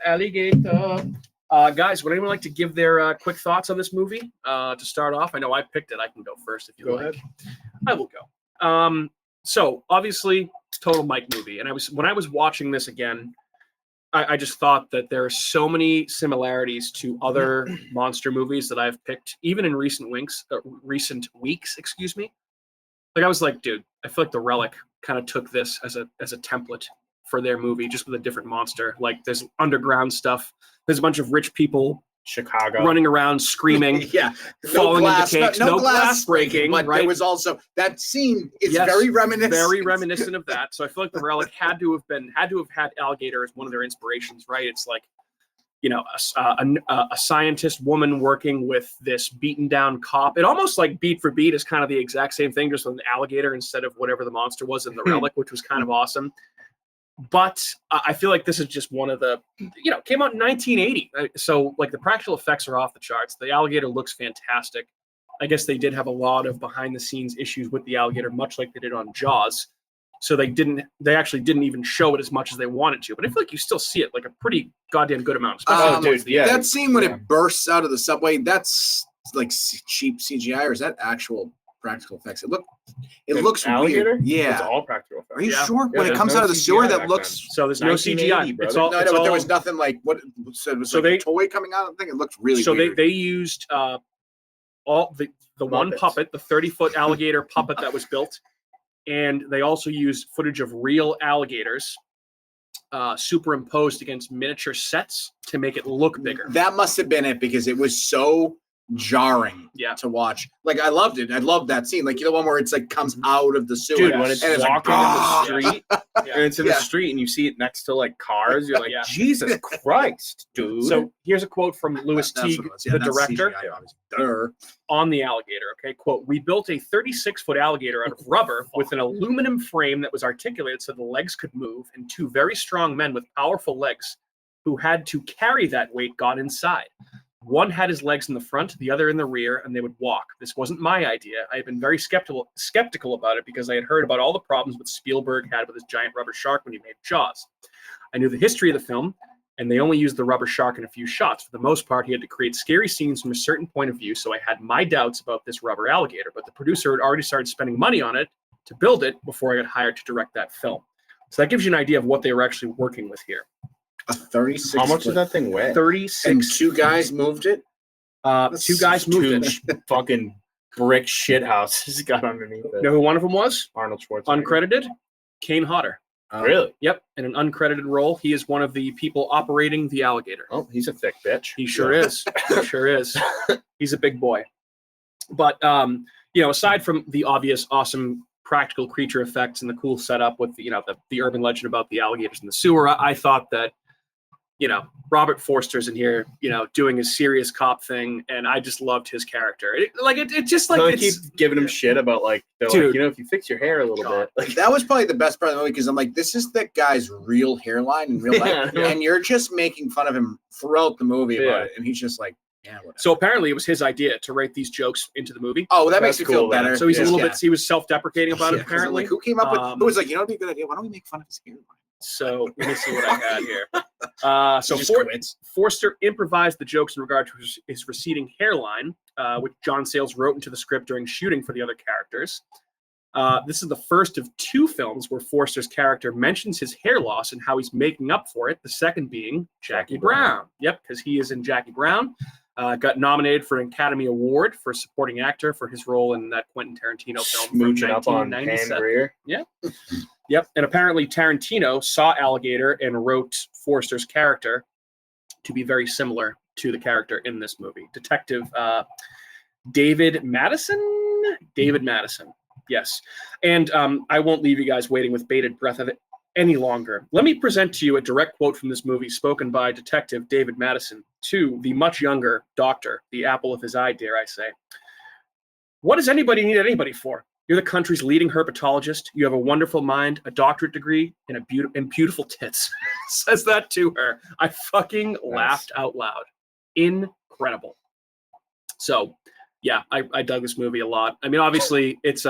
Guys, would anyone like to give their quick thoughts on this movie to start off? I know I picked it. I can go first if you like. Ahead. I will go. So obviously, it's a total Mike movie, and when I was watching this again, I just thought that there are so many similarities to other monster movies that I've picked, even in recent weeks. Excuse me. Like I was like, dude, I feel like The Relic kind of took this as a template for their movie, just with a different monster. Like there's underground stuff. There's a bunch of rich people Chicago, running around screaming, yeah, falling into cakes, no glass breaking, but right? there was also that scene is very reminiscent of that. So I feel like the relic had to have had Alligator as one of their inspirations, right? It's like, a scientist woman working with this beaten down cop. It almost like beat for beat is kind of the exact same thing, just with an alligator instead of whatever the monster was in the relic, which was kind of awesome. But I feel like this is just one of the, came out in 1980. So like the practical effects are off the charts. The alligator looks fantastic. I guess they did have a lot of behind the scenes issues with the alligator, much like they did on Jaws. So they actually didn't even show it as much as they wanted to. But I feel like you still see it like a pretty goddamn good amount. That scene when it bursts out of the subway, that's like cheap CGI, or is that actual practical effects? It looks alligator? weird. Yeah. It's all practical effects. Are you sure? Yeah, When it comes out of the sewer, that looks... Then. So there's no CGI. But there was nothing like what it was like a toy coming out. I think it looked really weird. They used all the one puppet, the 30-foot alligator puppet that was built, and they also used footage of real alligators superimposed against miniature sets to make it look bigger. That must have been it, because it was so jarring to watch. Like, I loved it. I loved that scene. Like, the one where it's like comes out of the sewer. Dude, when it's walking in the street and it's in the Yeah. street and you see it next to like cars, you're like, Jesus Christ, dude. So here's a quote from Louis That's Teague, what it was. Yeah, the that's director, CGI, obviously. on the alligator. Okay, quote, "We built a 36-foot alligator out of rubber with an aluminum frame that was articulated so the legs could move, and two very strong men with powerful legs who had to carry that weight got inside. One had his legs in the front, the other in the rear, and they would walk. This wasn't my idea. I had been very skeptical about it because I had heard about all the problems that Spielberg had with his giant rubber shark when he made Jaws. I knew the history of the film, and they only used the rubber shark in a few shots. For the most part, he had to create scary scenes from a certain point of view, so I had my doubts about this rubber alligator, but the producer had already started spending money on it to build it before I got hired to direct that film." So that gives you an idea of what they were actually working with here. A 36. How much did that thing weigh? 36. And two guys moved it? Two guys moved it. Fucking brick shit houses got underneath it. You know who one of them was? Arnold Schwarzenegger. Uncredited? Kane Hodder. Really? Yep, in an uncredited role. He is one of the people operating the alligator. Oh, he's a thick bitch. He sure is. He sure is. He's a big boy. But, aside from the obvious awesome practical creature effects and the cool setup with, the urban legend about the alligators in the sewer, I thought that, Robert Forster's in here, doing his serious cop thing, and I just loved his character. It keep giving him shit about dude, if you fix your hair a little bit. Like, that was probably the best part of the movie, because I'm like, this is that guy's real hairline in real life, and you're just making fun of him throughout the movie about it, and he's just like, yeah, whatever. So apparently it was his idea to write these jokes into the movie. Oh, that makes me feel better. So he's a little bit, he was self-deprecating about it, apparently. Like, who came up with, who was like, it'd be a good idea, why don't we make fun of his hairline? So let me see what I had here. Forster improvised the jokes in regard to his receding hairline, which John Sayles wrote into the script during shooting for the other characters. This is the first of two films where Forster's character mentions his hair loss and how he's making up for it, the second being Jackie Brown. Yep, because he is in Jackie Brown. Got nominated for an Academy Award for supporting actor for his role in that Quentin Tarantino film from 1997. Yeah. Yep. And apparently Tarantino saw Alligator and wrote Forster's character to be very similar to the character in this movie. Detective David Madison? David Madison. Yes. And I won't leave you guys waiting with bated breath of it any longer. Let me present to you a direct quote from this movie spoken by Detective David Madison to the much younger doctor, the apple of his eye, dare I say. "What does anybody need anybody for? You're the country's leading herpetologist. You have a wonderful mind, a doctorate degree, and beautiful tits." Says that to her. I fucking laughed out loud. Incredible. So, yeah, I dug this movie a lot. I mean, obviously, it's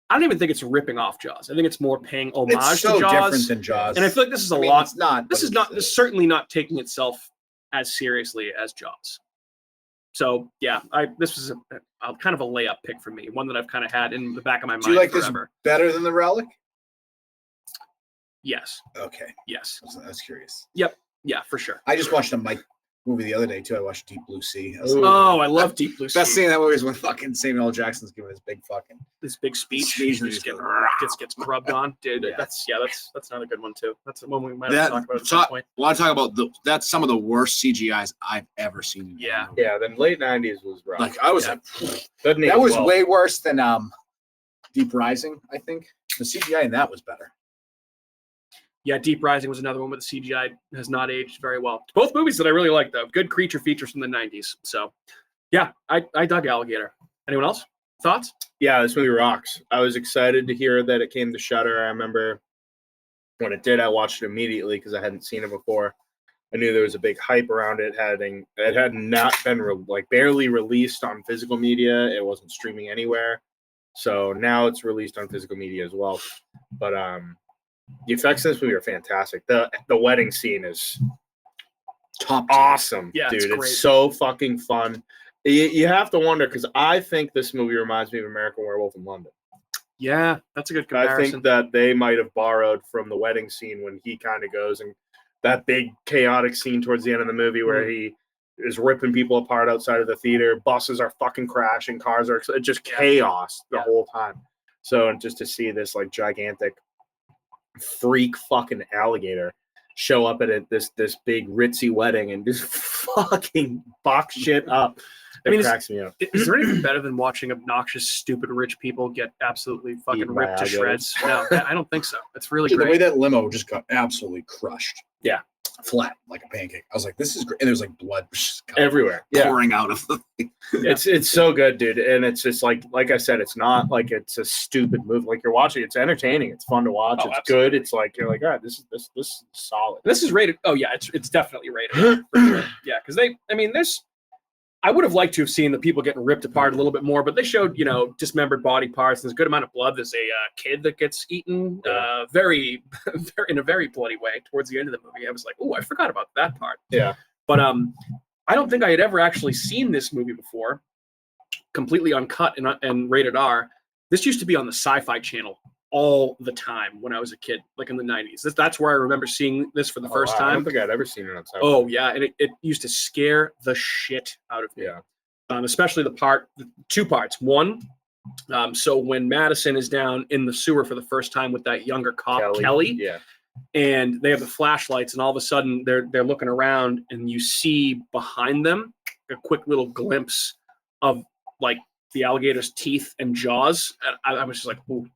I don't even think it's ripping off Jaws. I think it's more paying homage to Jaws. It's so different than Jaws. And I feel like this is a lot. It's not. This is certainly not taking itself as seriously as Jaws. So yeah, this was a kind of a layup pick for me, one that I've kind of had in the back of my mind forever. Do you like this better than The Relic? Yes. Okay. Yes. I was curious. Yep. Yeah, for sure. I just watched them like movie the other day too. I watched Deep Blue Sea. I was Ooh. like, Oh, I love Deep Blue Sea. best scene in that movie is when fucking Samuel L. Jackson's giving his big fucking. This big speech, Speech and just just gets crubbed on, dude. Yeah. That's another good one too. That's the one we might have to talk about at some point. Want to talk about that's some of the worst CGIs I've ever seen. In Yeah. Yeah, then late 90s was rough. Like I was Yeah. like, Doesn't age that was well. way worse than Deep Rising. I think the CGI in that was better. Yeah, Deep Rising was another one where the CGI has not aged very well. Both movies that I really like, though. Good creature features from the 90s. So, yeah, I dug Alligator. Anyone else? Thoughts? Yeah, this movie rocks. I was excited to hear that it came to Shudder. I remember when it did, I watched it immediately because I hadn't seen it before. I knew there was a big hype around it. It had not been barely released on physical media. It wasn't streaming anywhere. So now it's released on physical media as well. But the effects in this movie are fantastic. The wedding scene is Top awesome, Yeah, dude. it's great. It's so fucking fun. You have to wonder, because I think this movie reminds me of American Werewolf in London. Yeah, that's a good I comparison. think that they might have borrowed from the wedding scene when he kind of goes, and that big chaotic scene towards the end of the movie where he is ripping people apart outside of the theater. Buses are fucking crashing. Cars are just chaos the whole time. So just to see this like gigantic freak fucking alligator show up at this big ritzy wedding and just fucking box shit up. It cracks me up. Is there anything better than watching obnoxious, stupid, rich people get absolutely fucking Eaten by ripped to alligators. shreds? No, I don't think so. It's really Dude, the way great. that limo just got absolutely crushed. Yeah. Flat like a pancake. I was like, this is great. And there's like blood just Everywhere. Yeah. pouring out of the thing. It's so good, dude. And it's just like I said, it's not like it's a stupid movie. Like you're watching, it's entertaining. It's fun to watch. Oh, it's absolutely. good. It's like you're like, all right, this is solid. This is rated. Oh yeah, it's definitely rated. For sure. Yeah, because I would have liked to have seen the people getting ripped apart a little bit more, but they showed, dismembered body parts. There's a good amount of blood. There's a kid that gets eaten very, very in a very bloody way towards the end of the movie. I was like, oh, I forgot about that part. Yeah. But I don't think I had ever actually seen this movie before, completely uncut and rated R. This used to be on the Sci-Fi Channel all the time when I was a kid, like in the 90s. That's where I remember seeing this for the first I time. don't think I'd ever seen it on Sci-Fi. Oh yeah, and it used to scare the shit out of me. Yeah. Especially the two parts. One, so when Madison is down in the sewer for the first time with that younger cop Kelly, Yeah. and they have the flashlights, and all of a sudden they're looking around, and you see behind them a quick little glimpse of like the alligator's teeth and jaws. And I was just like, ooh,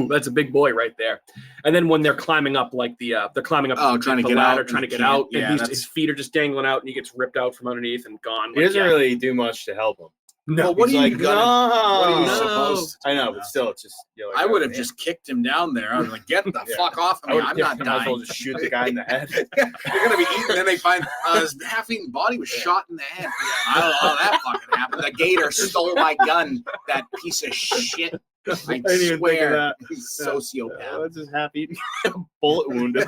that's a big boy right there. And then when they're climbing up, like they're climbing up trying to the get ladder, out, trying to and get can't. out, Yeah, and that's- his feet are just dangling out, and he gets ripped out from underneath and gone. He doesn't really do much to help him. No, Well, what He's are you like, gonna? What are you no. supposed to? I know, do? but still, it's just. You're like, I would have man. just kicked him down there. I was like, get the Yeah. fuck off of I me. would I'm not might as well dying. just shoot the guy in the head. You're gonna be eaten. Then they find his half-eaten body was shot in the head. I don't know how that fucking happened. The gator stole my gun. That piece of shit. I didn't even think of swear, that. he's sociopath. That's just happy. Bullet wounded.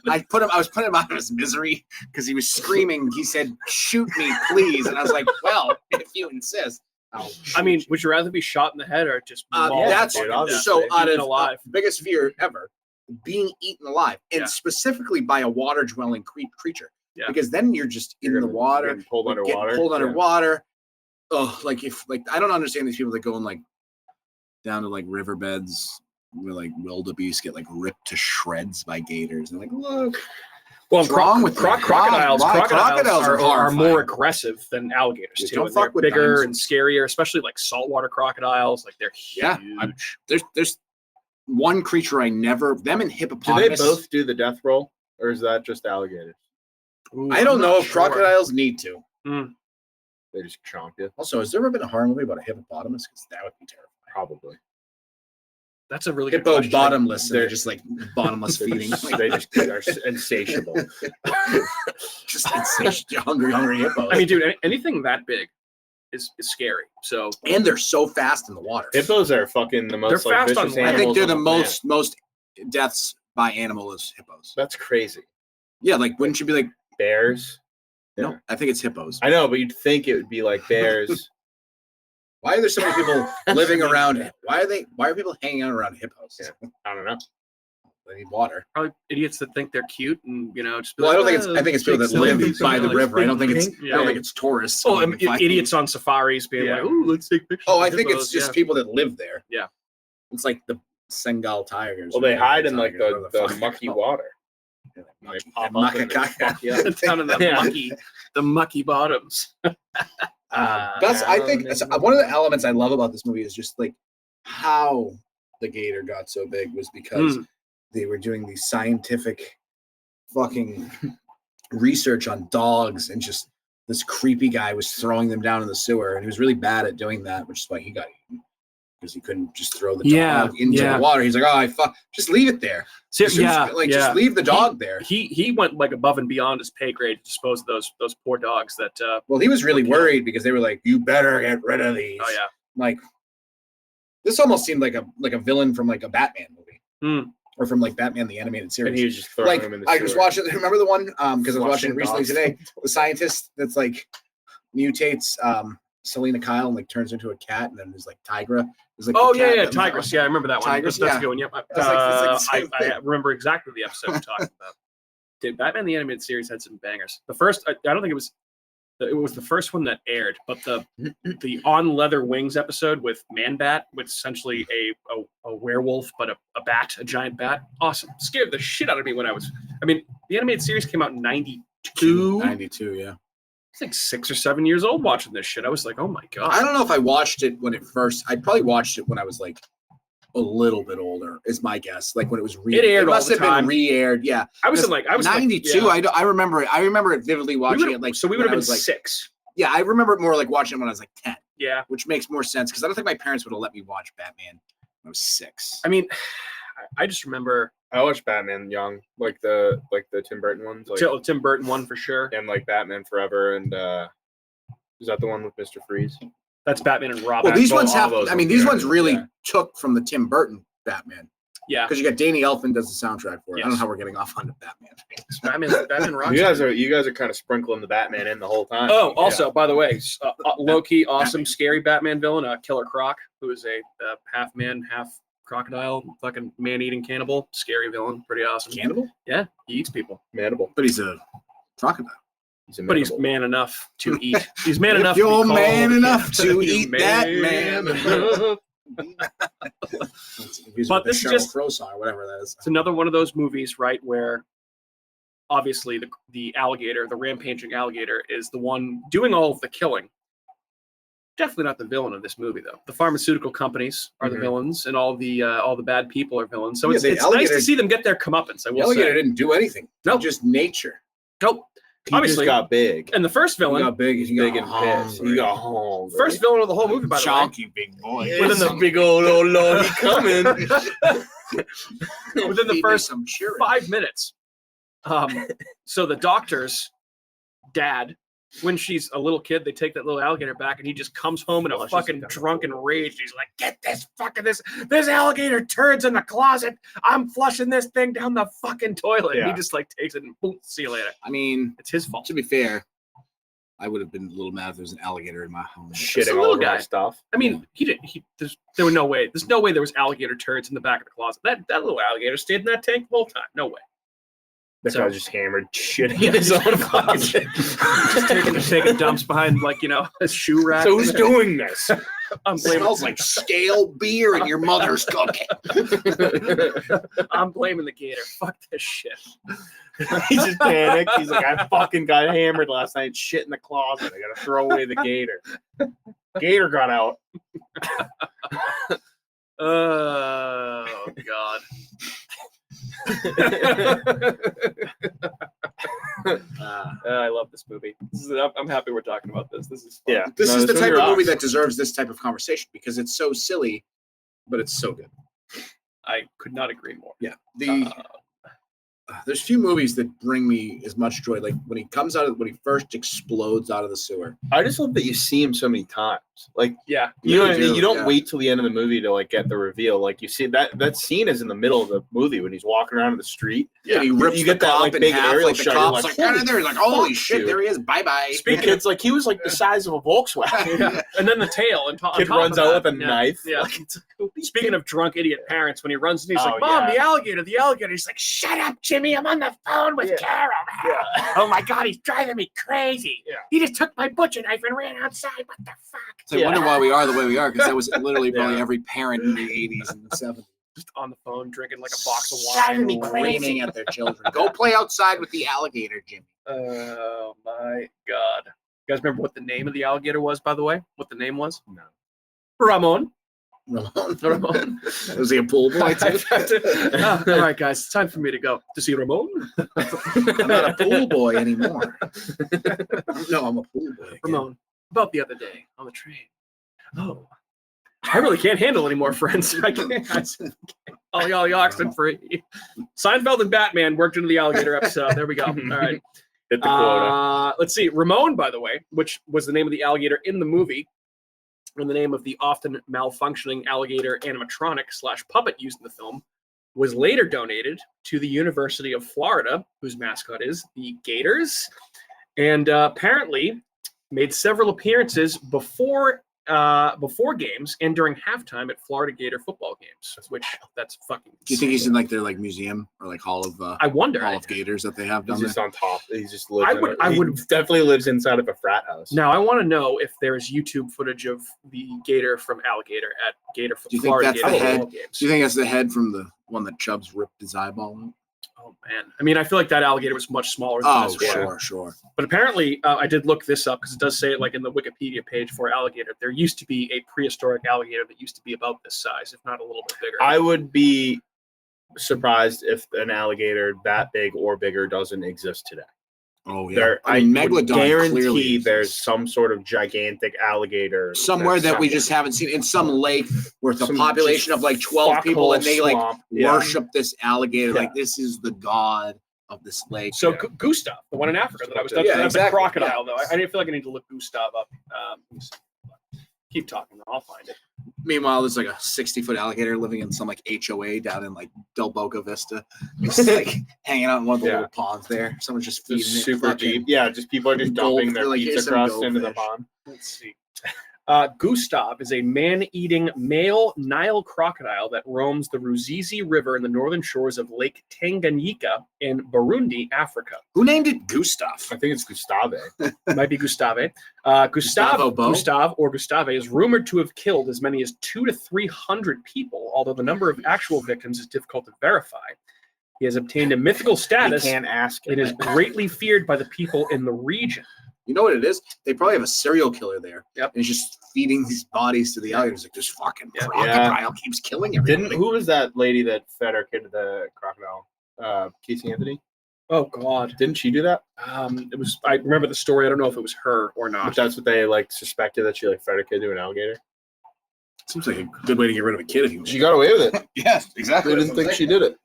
I was putting him out of his misery because he was screaming. He said, "Shoot me, please!" And I was like, "Well, if you insist." I mean, would you rather be shot in the head or just mauled That's to fucking death? so out Eaten of alive? biggest fear ever, being eaten alive, and Yeah. specifically by a water-dwelling creature. Yeah. Because then you're just in the water, Getting pulled getting underwater. pulled Yeah. underwater. Oh, I don't understand these people that go in like down to like riverbeds where like wildebeest get like ripped to shreds by gators, and like, look. Well, What's wrong with you? crocodiles? Why? Crocodiles are horrifying. more aggressive than alligators Yeah, too. don't And they're fuck with bigger dinosaurs. and scarier, especially like saltwater crocodiles. Like they're Yeah, huge. There's one creature them and Do they hippopotamus. both do the death roll, or is that just alligators? Ooh, I don't I'm know not if sure. crocodiles need to. They just chomp you. Also, has there ever been a horror movie about a hippopotamus? Because that would be terrifying. Probably. That's a really good Hippo question. bottomless. They're- They're just like bottomless feeding. They just are insatiable. Just insatiable, hungry hippos. I mean, dude, anything that big is scary. So and they're so fast in the water. Hippos are fucking the most They're like, fast on vicious land. I think animals they're on the planet. most deaths by animal is hippos. That's crazy. Yeah, like wouldn't you be like, Bears. no? Yeah. I think it's hippos. I know, but you'd think it would be like bears. Why are there so many people living around? Why are people hanging out around hippos? Yeah. I don't know. They need water. Probably idiots that think they're cute and just. Well, I don't think it's. I think it's people that live by the river. I don't think it's. Yeah. I don't think it's tourists. Oh, idiots on safaris being like, "Oh, let's take pictures." Oh, I think it's just people that live there. Yeah, it's like the Senegal tigers. Well, they hide in like the mucky water. They pop up and down in the mucky bottoms. That's. I think one of the elements I love about this movie is just like how the gator got so big was because they were doing these scientific fucking research on dogs, and just this creepy guy was throwing them down in the sewer, and he was really bad at doing that, which is why he got eaten. Because he couldn't just throw the dog into the water. He's like, just leave it there. Just leave the dog there. He went like above and beyond his pay grade to dispose of those poor dogs. That well, he was really worried because they were like, you better get rid of these. Oh yeah, like this almost seemed like a villain from like a Batman movie. Or from like Batman the Animated Series. And he was just throwing them in the sewer. I was watching. Remember the one? Because I was watching it recently today. The scientist that's like mutates Selena Kyle and like turns into a cat, and then there's like Tigra. There's like Tigress. Yeah, I remember that one. Tigress, that's a good one. Yep. I remember exactly the episode we're talking about. Dude, Batman the Animated Series had some bangers. The first, I don't think it was the first one that aired, but the On Leather Wings episode with Man-Bat, with essentially a werewolf, but a giant bat. Awesome. Scared the shit out of me when the animated series came out in 92. 92, yeah. I was like 6 or 7 years old watching this shit. I was like, oh my God. I don't know if I watched it when it first. I probably watched it when I was like a little bit older, is my guess. Like when it was it aired. It must have been re-aired. Yeah, I was 92. Like, I remember it. I rember it vividly watching it. Like so, we would have been like 6. Yeah, I remember it more like watching it when I was like 10. Yeah, which makes more sense because I don't think my parents would have let me watch Batman when I was 6. I mean, I just remember I watched Batman young, like the Tim Burton ones, like Tim Burton one for sure, and like Batman Forever, and is that the one with Mr. Freeze? That's Batman and Robin. Well, these ones have. I mean, these ones really took from the Tim Burton Batman. Yeah, because you got Danny Elfman does the soundtrack for it. Yes. I don't know how we're getting off on the Batman. Batman rocks. You guys are kind of sprinkling the Batman in the whole time. Oh, also, by the way, low-key, awesome, Batman. Scary Batman villain, Killer Croc, who is a half man, half crocodile, fucking man-eating cannibal. Scary villain, pretty awesome. Cannibal? Yeah, he eats people. Mandible. But he's a crocodile. But he's man enough to eat. He's man enough. You're man enough to eat that man. But this is just song or whatever that is. It's another one of those movies, right, where obviously the alligator, the rampaging alligator, is the one doing all of the killing. Definitely not the villain of this movie, though. The pharmaceutical companies are the villains, and all the bad people are villains. So it's nice to see them get their comeuppance. The alligator didn't do anything. No, just nature. Nope. He obviously got big. And the first villain got big. He big and pissed. He got home. First villain of the whole movie, by the way. Chonky big boy. Within the big old Lord, he coming. Within the first 5 minutes. So the doctor's dad, when she's a little kid, they take that little alligator back, and he just comes home in a fucking drunken rage. He's like, "Get this alligator turds in the closet. I'm flushing this thing down the fucking toilet." Yeah. He just like takes it and boom, see you later. I mean, it's his fault. To be fair, I would have been a little mad if there was an alligator in my home. Shitting all over my stuff. I mean, he didn't. There was no way. There's no way there was alligator turds in the back of the closet. That little alligator stayed in that tank the whole time. No way. That guy just hammered shitting in his own closet. just taking dumps behind, like, a shoe rack. So who's doing this? It smells like stale beer in your mother's cooking. I'm blaming the gator. Fuck this shit. He just panicked. He's like, I fucking got hammered last night. Shit in the closet. I gotta throw away the gator. Gator got out. Oh, God. I love this movie. I'm happy we're talking about this. This is fun. Yeah. This is the type of movie that deserves this type of conversation because it's so silly, but it's so good. I could not agree more. Yeah. there's few movies that bring me as much joy. Like when he first explodes out of the sewer. I just love that you see him so many times. Like, Yeah. you know what I mean? do, You don't yeah. wait till the end of the movie to like get the reveal. Like you see that scene is in the middle of the movie when he's walking around in the street. Yeah, he rips you the get that cop like in big half, aerial like the shot. cop's You're like, "Get in there." He's like, holy fuck, shit, dude. there he is. Bye-bye. Speaking, it's like he was like the size of a Volkswagen. Yeah. And then the tail and Kid runs out with a knife. Yeah. Like, it's Speaking of drunk idiot parents, when he runs in, he's Oh, like, Mom, yeah. the alligator. He's like, shut up, Jimmy. I'm on the phone with Carol. Oh my God, he's driving me crazy. Yeah. He just took my butcher knife and ran outside. What the fuck? So I wonder why we are the way we are, because that was literally probably Yeah. every parent in the 80s and the 70s. Just on the phone drinking like a box of Driving me wine. screaming at their children. Go play outside with the alligator, Jimmy. Oh my God. You guys remember what the name of the alligator was, by the way? What the name was? No. Ramon. Ramon. Was he a pool boy too? All right, guys, it's time for me to go to see Ramon. I'm not a pool boy anymore. No, I'm a pool boy. Again. Ramon, about the other day on the train. Oh, I really can't handle anymore, friends. I can't. All y'all oxen free. Seinfeld and Batman worked into the alligator episode. There we go. All right. Hit the quota. Let's see. Ramon, by the way, which was the name of the alligator in the movie, and the name of the often malfunctioning alligator animatronic / puppet used in the film, was later donated to the University of Florida, whose mascot is the Gators, and apparently made several appearances before games and during halftime at Florida Gator football games. Which that's fucking. Do you think he's in like their like museum or like hall of I wonder. Hall of Gators that they have down He's there? just on top. He just lives. I he would- definitely lives inside of a frat house. Now I want to know if there's YouTube footage of the Gator from Alligator at Gator Do you think Florida that's Gator the head? football games. Do you think that's the head from the one that Chubbs ripped his eyeball out? Oh man, I mean, I feel like that alligator was much smaller than Oh, this one. sure. But apparently, I did look this up because it does say it like in the Wikipedia page for alligator. There used to be a prehistoric alligator that used to be about this size, if not a little bit bigger. I would be surprised if an alligator that big or bigger doesn't exist today. Oh yeah. There, I mean, would Megalodon guarantee clearly there's exists. some sort of gigantic alligator Somewhere that we somewhere. just haven't seen in some lake where it's a Some population just of like 12 people fuckhole and they like swamp. Yeah. worship this alligator Yeah. like this is the god of this lake. So Yeah. Gustav, the one in Africa that I was Yeah, that's exactly. a crocodile though. I didn't feel like I need to look Gustav up. Keep talking, I'll find it. Meanwhile, there's like a 60-foot alligator living in some like HOA down in like Del Boca Vista. Just like hanging out in one of the Yeah. little ponds there. Someone's just feeding Just it. super fucking- deep. Yeah, just people are just Gold- dumping their like, pizza here's some crust into the goldfish. pond. Let's see. Gustav is a man-eating male Nile crocodile that roams the Ruzizi River in the northern shores of Lake Tanganyika in Burundi, Africa. Who named it Gustav? I think it's Gustave. It might be Gustave. Gustavo Bo? Gustav or Gustave is rumored to have killed as many as 200 to 300 people, although the number of actual victims is difficult to verify. He has obtained a mythical You status can't ask and him. is greatly feared by the people in the region. You know what it is? They probably have a serial killer there. Yep. And he's just feeding these bodies to the alligators. Like this fucking Yeah. crocodile keeps killing everybody. Who was that lady that fed her kid to the crocodile? Casey Anthony? Oh God. Didn't she do that? It was. I remember the story. I don't know if it was her or But not. that's what they like suspected, that she like fed her kid to an alligator. Seems like a good way to get rid of a kid if you She got away with it. Yes, exactly. They didn't think she did it.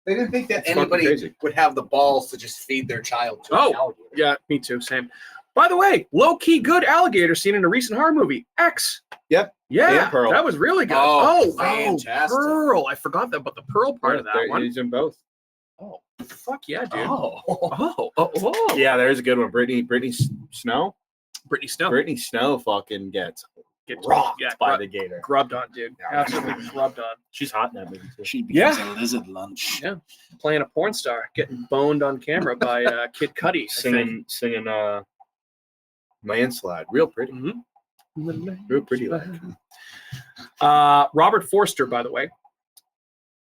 They didn't think that It's fucking anybody crazy. would have the balls to just feed their child to Oh, an alligator. Yeah, me too. Same. By the way, low-key good alligator seen in a recent horror movie, X. Yep. Yeah, And Pearl. that was really good. Oh, fantastic. Pearl. I forgot about the Pearl part of that There- one. He's in both. Oh, fuck yeah, dude. Oh. Oh. Yeah, there's a good one. Brittany Snow. Brittany Snow. Brittany Snow fucking gets Gets rocked yeah, by the gator. grubbed on, dude. Yeah. Absolutely grubbed on. She's hot in that movie too. She becomes Yeah. a lizard lunch. Yeah. Playing a porn star, getting boned on camera by Kid Cudi. I think. Singing Landslide. Real pretty. Mhm. Real pretty. Like. Robert Forster, by the way.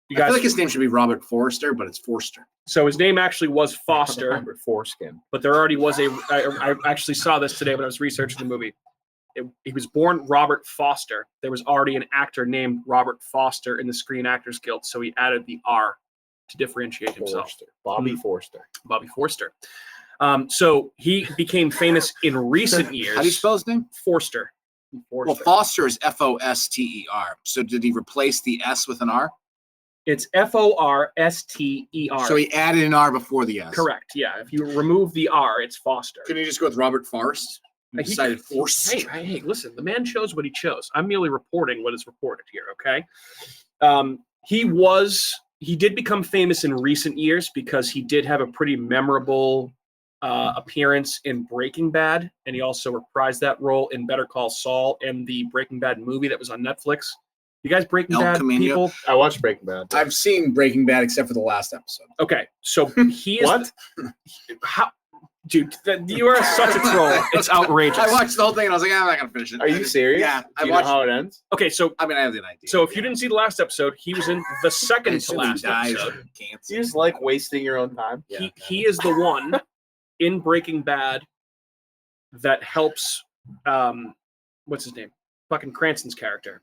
You I guys, feel like his name should be Robert Forster, but it's Forster. so his name actually was Foster, Remember foreskin. but there already was I actually saw this today when I was researching the movie. He was born Robert Foster. There was already an actor named Robert Foster in the Screen Actors Guild, so he added the R to differentiate himself. Forster. Bobby Forster. Bobby Forster. So he became famous in recent years. How do you spell his name? Forster? Well, Foster is Foster. So did he replace the S with an R? It's Forster. So he added an R before the S. Correct. Yeah. If you remove the R, it's Foster. Couldn't you just go with Robert Forst? He decided Forst. Hey, listen, the man chose what he chose. I'm merely reporting what is reported here, okay? He did become famous in recent years because he did have a pretty memorable appearance in Breaking Bad, and he also reprised that role in Better Call Saul and the Breaking Bad movie that was on Netflix. You guys Breaking Bad people? I watched Breaking Bad. I've seen Breaking Bad except for the last episode. Okay, so he is... What? Dude, you are such a troll. It's outrageous. I watched the whole thing and I was like, I'm not going to finish it. Are you serious? Yeah. Do you know how it ends? Okay, so... I mean, I have an idea. So if you didn't see the last episode, he was in the second to last episode. You just like wasting your own time? Yeah. He is the one in Breaking Bad that helps... what's his name? Fucking Cranston's character.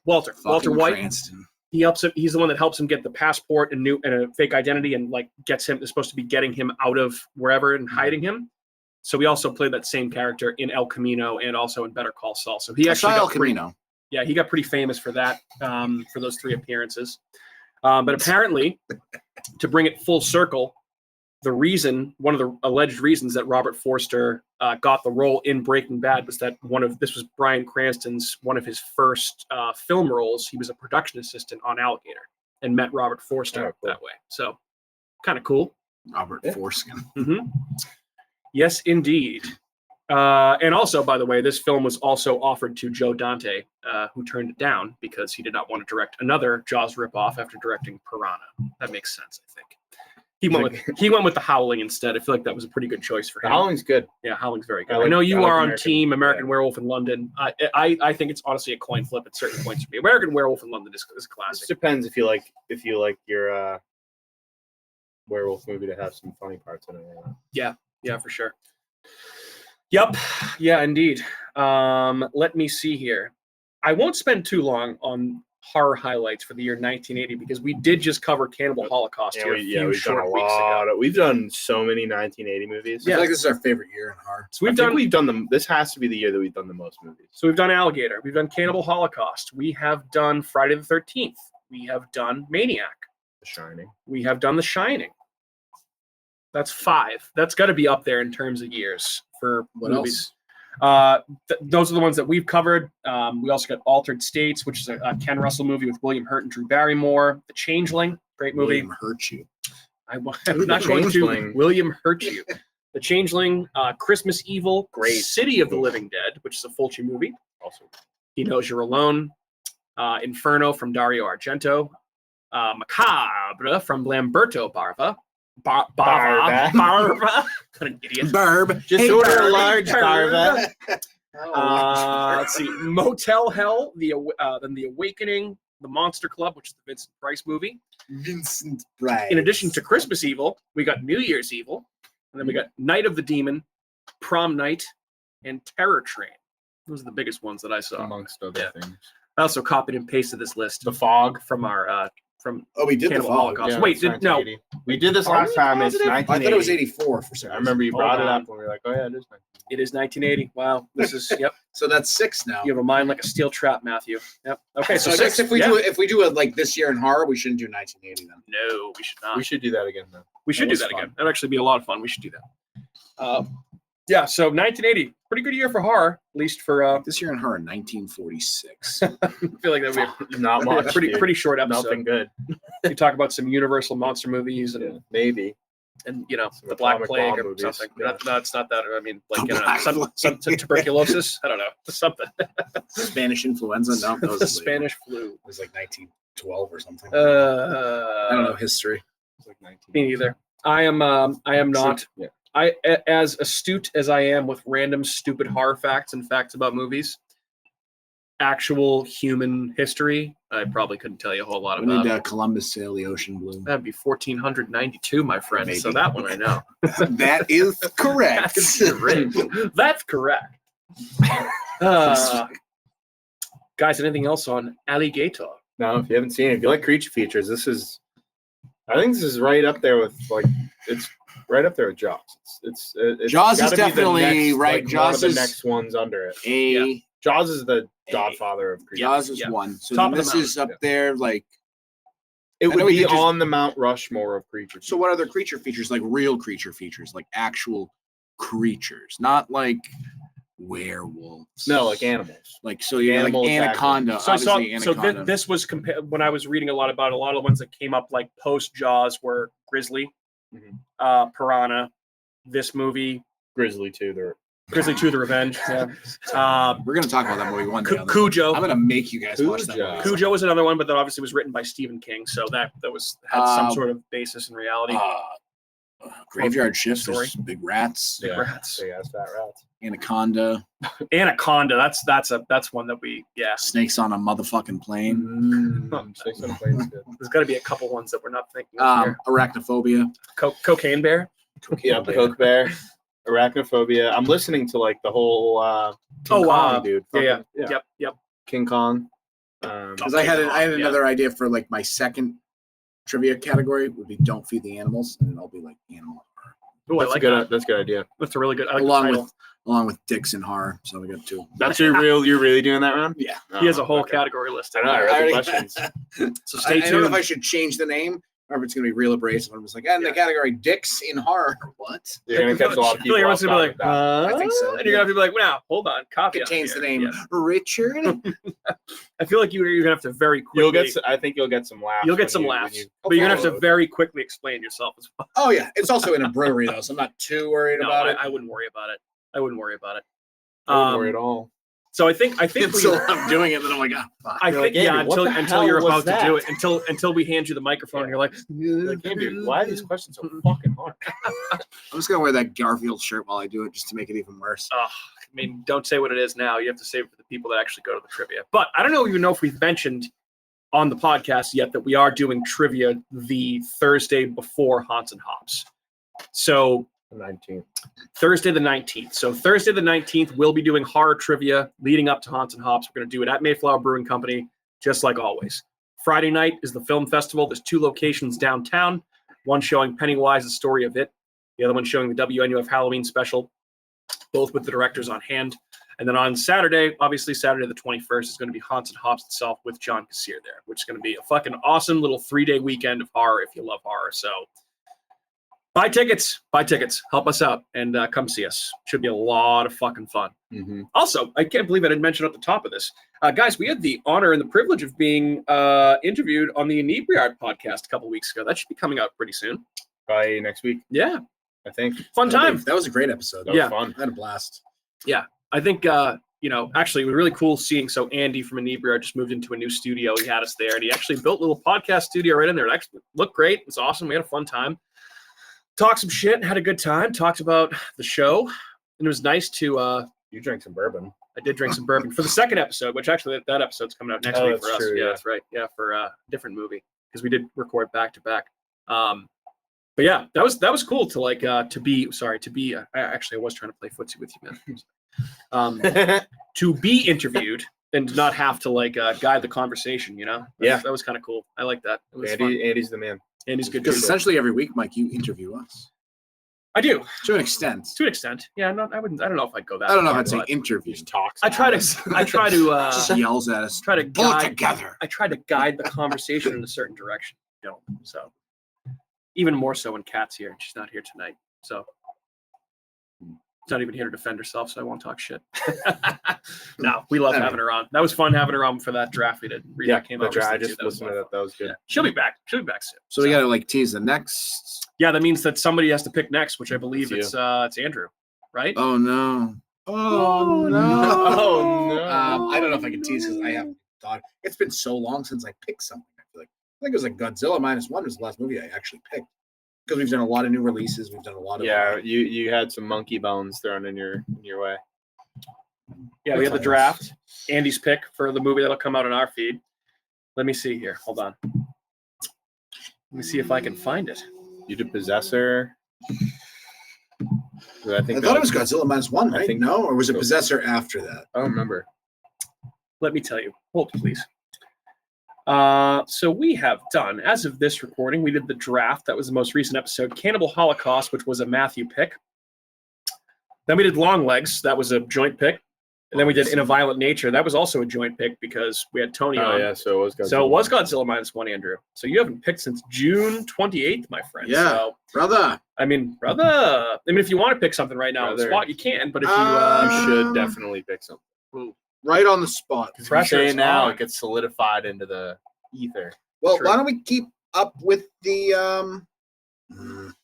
Walter White. Cranston. He helps him. He's the one that helps him get the passport and a fake identity, and like gets him. Is supposed to be getting him out of wherever and hiding him. So we also played that same character in El Camino and also in Better Call Saul. So he actually El Camino. Yeah, he got pretty famous for that. For those 3 appearances. But apparently, to bring it full circle, one of the alleged reasons that Robert Forster got the role in Breaking Bad was that this was Bryan Cranston's one of his first film roles. He was a production assistant on Alligator and met Robert Forster that way. So kind of cool. Robert Forskin. Mm-hmm. Yes, indeed. And also, by the way, this film was also offered to Joe Dante, who turned it down because he did not want to direct another Jaws ripoff after directing Piranha. That makes sense, I think. He went with The Howling instead. I feel like that was a pretty good choice for him. The Howling's good. Yeah, Howling's very good. I know you are on Team American Werewolf in London. I think it's honestly a coin flip at certain points for me. American Werewolf in London is a classic. It depends if you like your werewolf movie to have some funny parts in it. Yeah, for sure. Yep. Yeah, indeed. Let me see here. I won't spend too long on horror highlights for the year 1980 because we did just cover Cannibal Holocaust here a few short weeks ago. We've done so many 1980 movies. I feel like this is our favorite year in horror. So we've done them. This has to be the year that we've done the most movies. So we've done Alligator. We've done Cannibal Holocaust. We have done Friday the 13th. We have done Maniac. The Shining. We have done The Shining. That's 5. That's got to be up there in terms of years for movies. Those are the ones that we've covered. We also got Altered States, which is a Ken Russell movie with William Hurt and Drew Barrymore. The Changeling, great movie. William Hurt You. I'm not going to William Hurt You. The Changeling, Christmas Evil, great. City of the Living Dead, which is a Fulci movie. Also, He Knows You're Alone. Inferno from Dario Argento. Macabre from Lamberto Bava. Barba. What an idiot. Barb. Just order a large Barba. Let's see. Motel Hell, then The Awakening, The Monster Club, which is the Vincent Price movie. Vincent Price. In addition to Christmas Evil, we got New Year's Evil, and then we got Night of the Demon, Prom Night, and Terror Train. Those are the biggest ones that I saw. Amongst other things. I also copied and pasted this list. The Fog from our we did Cannibal The Fog. Holocaust. Yeah, Wait, no. We did this last time. It's 1980. I thought it was 84 for some reason. I remember you brought it up when we were like, oh yeah, it is 1980. It is 1980. Wow. This is, yep. So that's 6 now. You have a mind like a steel trap, Matthew. Yep. Okay, so I guess if we do it like this year in horror, we shouldn't do 1980 then. No, we should not. We should do that again though. We should do that again. That'd actually be a lot of fun. We should do that. Yeah, so 1980, pretty good year for horror, at least for this year in horror, 1946. I feel like that would be not much. Pretty short episode. Nothing good. We talk about some Universal monster movies and maybe, and the Black Plague or movies. something. Yeah. It's not that. I mean, like some tuberculosis. I don't know, something. Spanish influenza. No, that was the Spanish flu. It was like 1912 or something. I don't know history. It's like 19. Me neither. I am not. Yeah. I, as astute as I am with random stupid horror facts and facts about movies, actual human history, I probably couldn't tell you a whole lot about. We need Columbus sail the ocean blue. That'd be 1492, my friend. Maybe. So that one I know. That is correct. That's correct. Guys, anything else on Alligator? No, if you haven't seen it, if you like creature features, I think this is right up there with it's right up there with Jaws. It's Jaws is definitely right. Jaws is the next one's under it. Jaws is the godfather of creatures. Jaws is one. So this is up there, like It I know would we be did just- on the Mount Rushmore of creatures. So what other creature features, like real creature features, like actual creatures, not like werewolves? No, like animals. Like, so you got like Animal attack. anaconda. So Obviously, anaconda. this was when I was reading a lot about a lot of the ones that came up like post Jaws were grizzly, piranha, this movie, Grizzly too. Grizzly 2: The Revenge. Yeah. We're gonna talk about that movie one day. Cujo. I'm gonna make you guys watch that movie. Cujo was another one, but that obviously was written by Stephen King, so that had some sort of basis in reality. Graveyard Shifts. Story. There's big rats. Big rats. Big ass fat rats. Anaconda. Anaconda. That's one that we Snakes on a motherfucking plane. Snakes on a Plane's good. There's got to be a couple ones that we're not thinking of here. Arachnophobia. Cocaine Bear. Yeah, the Coke Bear. Arachnophobia. I'm listening to like the whole King Kong, dude. Yeah. Fucking- Yep. King Kong. Because I had another idea for like my second trivia category would be "Don't Feed the Animals," and I'll be like animal horror. Oh, I That's like a good. that. That's a good idea. That's a really good. I like along the title. with along with dicks and horror. So we got two. That's your real. You're really doing that round? Yeah. He has a whole Okay. category list. I know. I read the questions. So I stay don't know tuned. if I should change the name or if it's gonna be real abrasive. I'm just like, in the category dicks in horror. What? You're gonna catch a lot of I feel people. like everyone's gonna be like, off I think so. and you're gonna have to be like, now, hold on, copy. Contains the name Yeah. Richard. I feel like you're gonna have to very quickly. I think you'll get some laughs. You'll get when some you- when laughs, you but you're gonna have to upload. very quickly explain yourself as well. Oh yeah, it's also in a brewery though, so I'm not too worried No, about it. I wouldn't worry about it. I wouldn't worry about it. I wouldn't worry at all. So I think Until I'm doing it, then I'm like, fuck. I You're think like, Andrew, what the until hell you're was about to do that? it until we hand you the microphone and you're like, Like, Andrew, why are these questions so fucking hard? I'm just gonna wear that Garfield shirt while I do it, just to make it even worse. I mean, don't say what it is now. You have to save it for the people that actually go to the trivia. But I don't even know if we've mentioned on the podcast yet that we are doing trivia the Thursday before Haunts and Hops. So 19th. Thursday the 19th. So Thursday the 19th, we'll be doing horror trivia leading up to Haunts and Hops. We're going to do it at Mayflower Brewing Company, just like always. Friday night is the film festival. There's 2 locations downtown. One showing Pennywise, the story of it. The other one showing the WNUF Halloween special, both with the directors on hand. And then on Saturday, obviously Saturday the 21st, is going to be Haunts and Hops itself with John Kassir there, which is going to be a fucking awesome little 3-day weekend of horror if you love horror. So buy tickets, help us out, and come see us. Should be a lot of fucking fun. Mm-hmm. Also, I can't believe I didn't mention at the top of this. Guys, we had the honor and the privilege of being interviewed on the Inebriard podcast a couple weeks ago. That should be coming out pretty soon. By next week, Yeah, I think. fun time. That was a great episode. That was fun. I had a blast. I think, actually, it was really cool seeing. So Andy from Inebriard just moved into a new studio. He had us there, and he actually built a little podcast studio right in there. It actually looked great. It was awesome. We had a fun time. Talked some shit, had a good time. Talked about the show, and it was nice to. You drank some bourbon. I did drink some bourbon for the second episode, which actually that episode's coming out next week that's for us. true, Yeah, yeah. that's right. Yeah, for a different movie because we did record back to back. But yeah, that was cool to I was trying to play footsie with you, man. To be interviewed and not have to guide the conversation, that was kind of cool. I like that. It was fun. Andy's the man. Andy's good Because too. essentially every week, Mike, you interview us I do to an extent. Yeah, no, I wouldn't. I don't know if I'd go that. I don't know if far, I'd say but interview. Just talks. I try to Just yells at us. try to Pull it guide. together. I try to guide the conversation in a certain direction. So even more so when Kat's here and she's not here tonight. So she's not even here to defend herself, so I won't talk shit. No, we love having her on. That was fun having her on for that draft we did. Yeah, that came the out. draft. I recently, just too. That was listened to fun. that. That was good. Yeah. She'll be back. She'll be back soon. So we got to tease the next. Yeah, that means that somebody has to pick next, which I believe It's it's Andrew, right? Oh no. Oh, no. I don't know if I can tease because I haven't thought. It's been so long since I picked something. I think it was like Godzilla -1 was the last movie I actually picked because we've done a lot of new releases. We've done a lot of Yeah, you had some monkey bones thrown in your way. Yeah, we had the draft. Andy's pick for the movie that'll come out on our feed. Let me see here. Hold on. Let me see if I can find it. You did Possessor. I think I thought it was Godzilla -1, right? think- No, or was it Possessor after that? I don't remember. Let me tell you. Hold, please. So we have done, as of this recording, we did the draft. That was the most recent episode. Cannibal Holocaust, which was a Matthew pick. Then we did Long Legs. That was a joint pick. And then we did In a Violent Nature. That was also a joint pick because we had Tony on. Yeah, so it was Godzilla. So it was Godzilla -1, Andrew. So you haven't picked since June 28th, my friend. Yeah, so, brother. I mean, if you want to pick something right now on the spot, you can. But if you should definitely pick something. Right on the spot. Because if you say it now, it gets solidified into the ether. Well, True. why don't we keep up with the I don't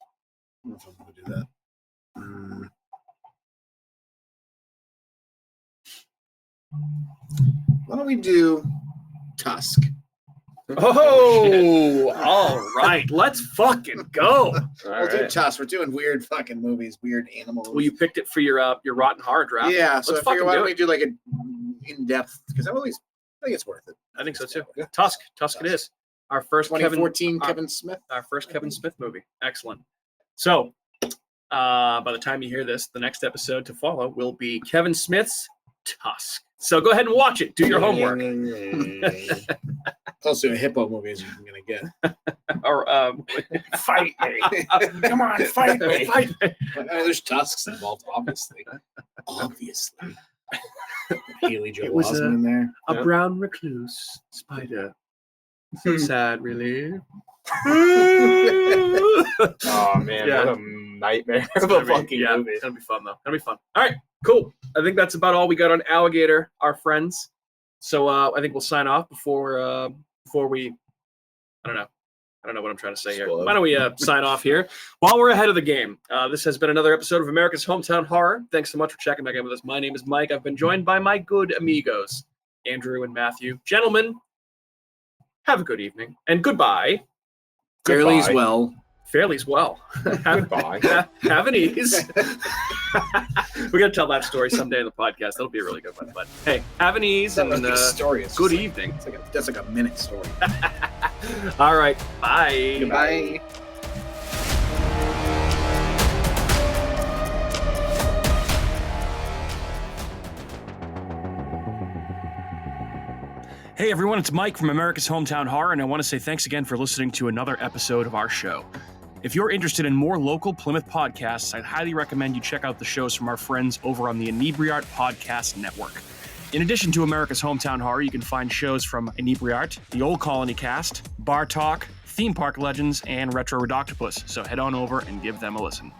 know if I'm going to do that. Why don't we do Tusk? Oh, all right. Let's fucking go. We'll do Tusk. We're doing weird fucking movies, weird animals. Well, you picked it for your Rotten Horror draft. Yeah, so I Let's figure why fucking don't do we do like an in-depth, because I think it's worth it. I think so too. Yeah. Tusk it is. Our first 2014 Kevin Smith. Our first Kevin Smith movie. Excellent. So, by the time you hear this, the next episode to follow will be Kevin Smith's Tusk. So go ahead and watch it. Do your homework. Close to a hippo movie as you're going to get. Or fight me. Come on, fight me. Fight me. There's tusks involved, obviously. Obviously. Haley Joel was Osment in there. A brown recluse spider. So sad, really. Oh man, Yeah. what a nightmare It's of a fucking movie. It's gonna be fun though. It'll be fun. All right, cool. I think that's about all we got on Alligator, our friends. So I think we'll sign off before we. I don't know what I'm trying to say here. Explode. Why don't we sign off here while we're ahead of the game? This has been another episode of America's Hometown Horror. Thanks so much for checking back in with us. My name is Mike. I've been joined by my good amigos, Andrew and Matthew. Gentlemen, have a good evening and goodbye. Fairly as well. Fairly as well. Goodbye. Have an ease. We're going to tell that story someday in the podcast. That'll be a really good one. But hey, have an ease and story. It's good just evening. That's like a minute story. All right. Bye. Goodbye. Hey everyone, it's Mike from America's Hometown Horror, and I want to say thanks again for listening to another episode of our show. If you're interested in more local Plymouth podcasts, I'd highly recommend you check out the shows from our friends over on the Inebriart Podcast Network. In addition to America's Hometown Horror, you can find shows from Inebriart, the Old Colony Cast, Bar Talk, Theme Park Legends, and Retro Redoctopus, so head on over and give them a listen.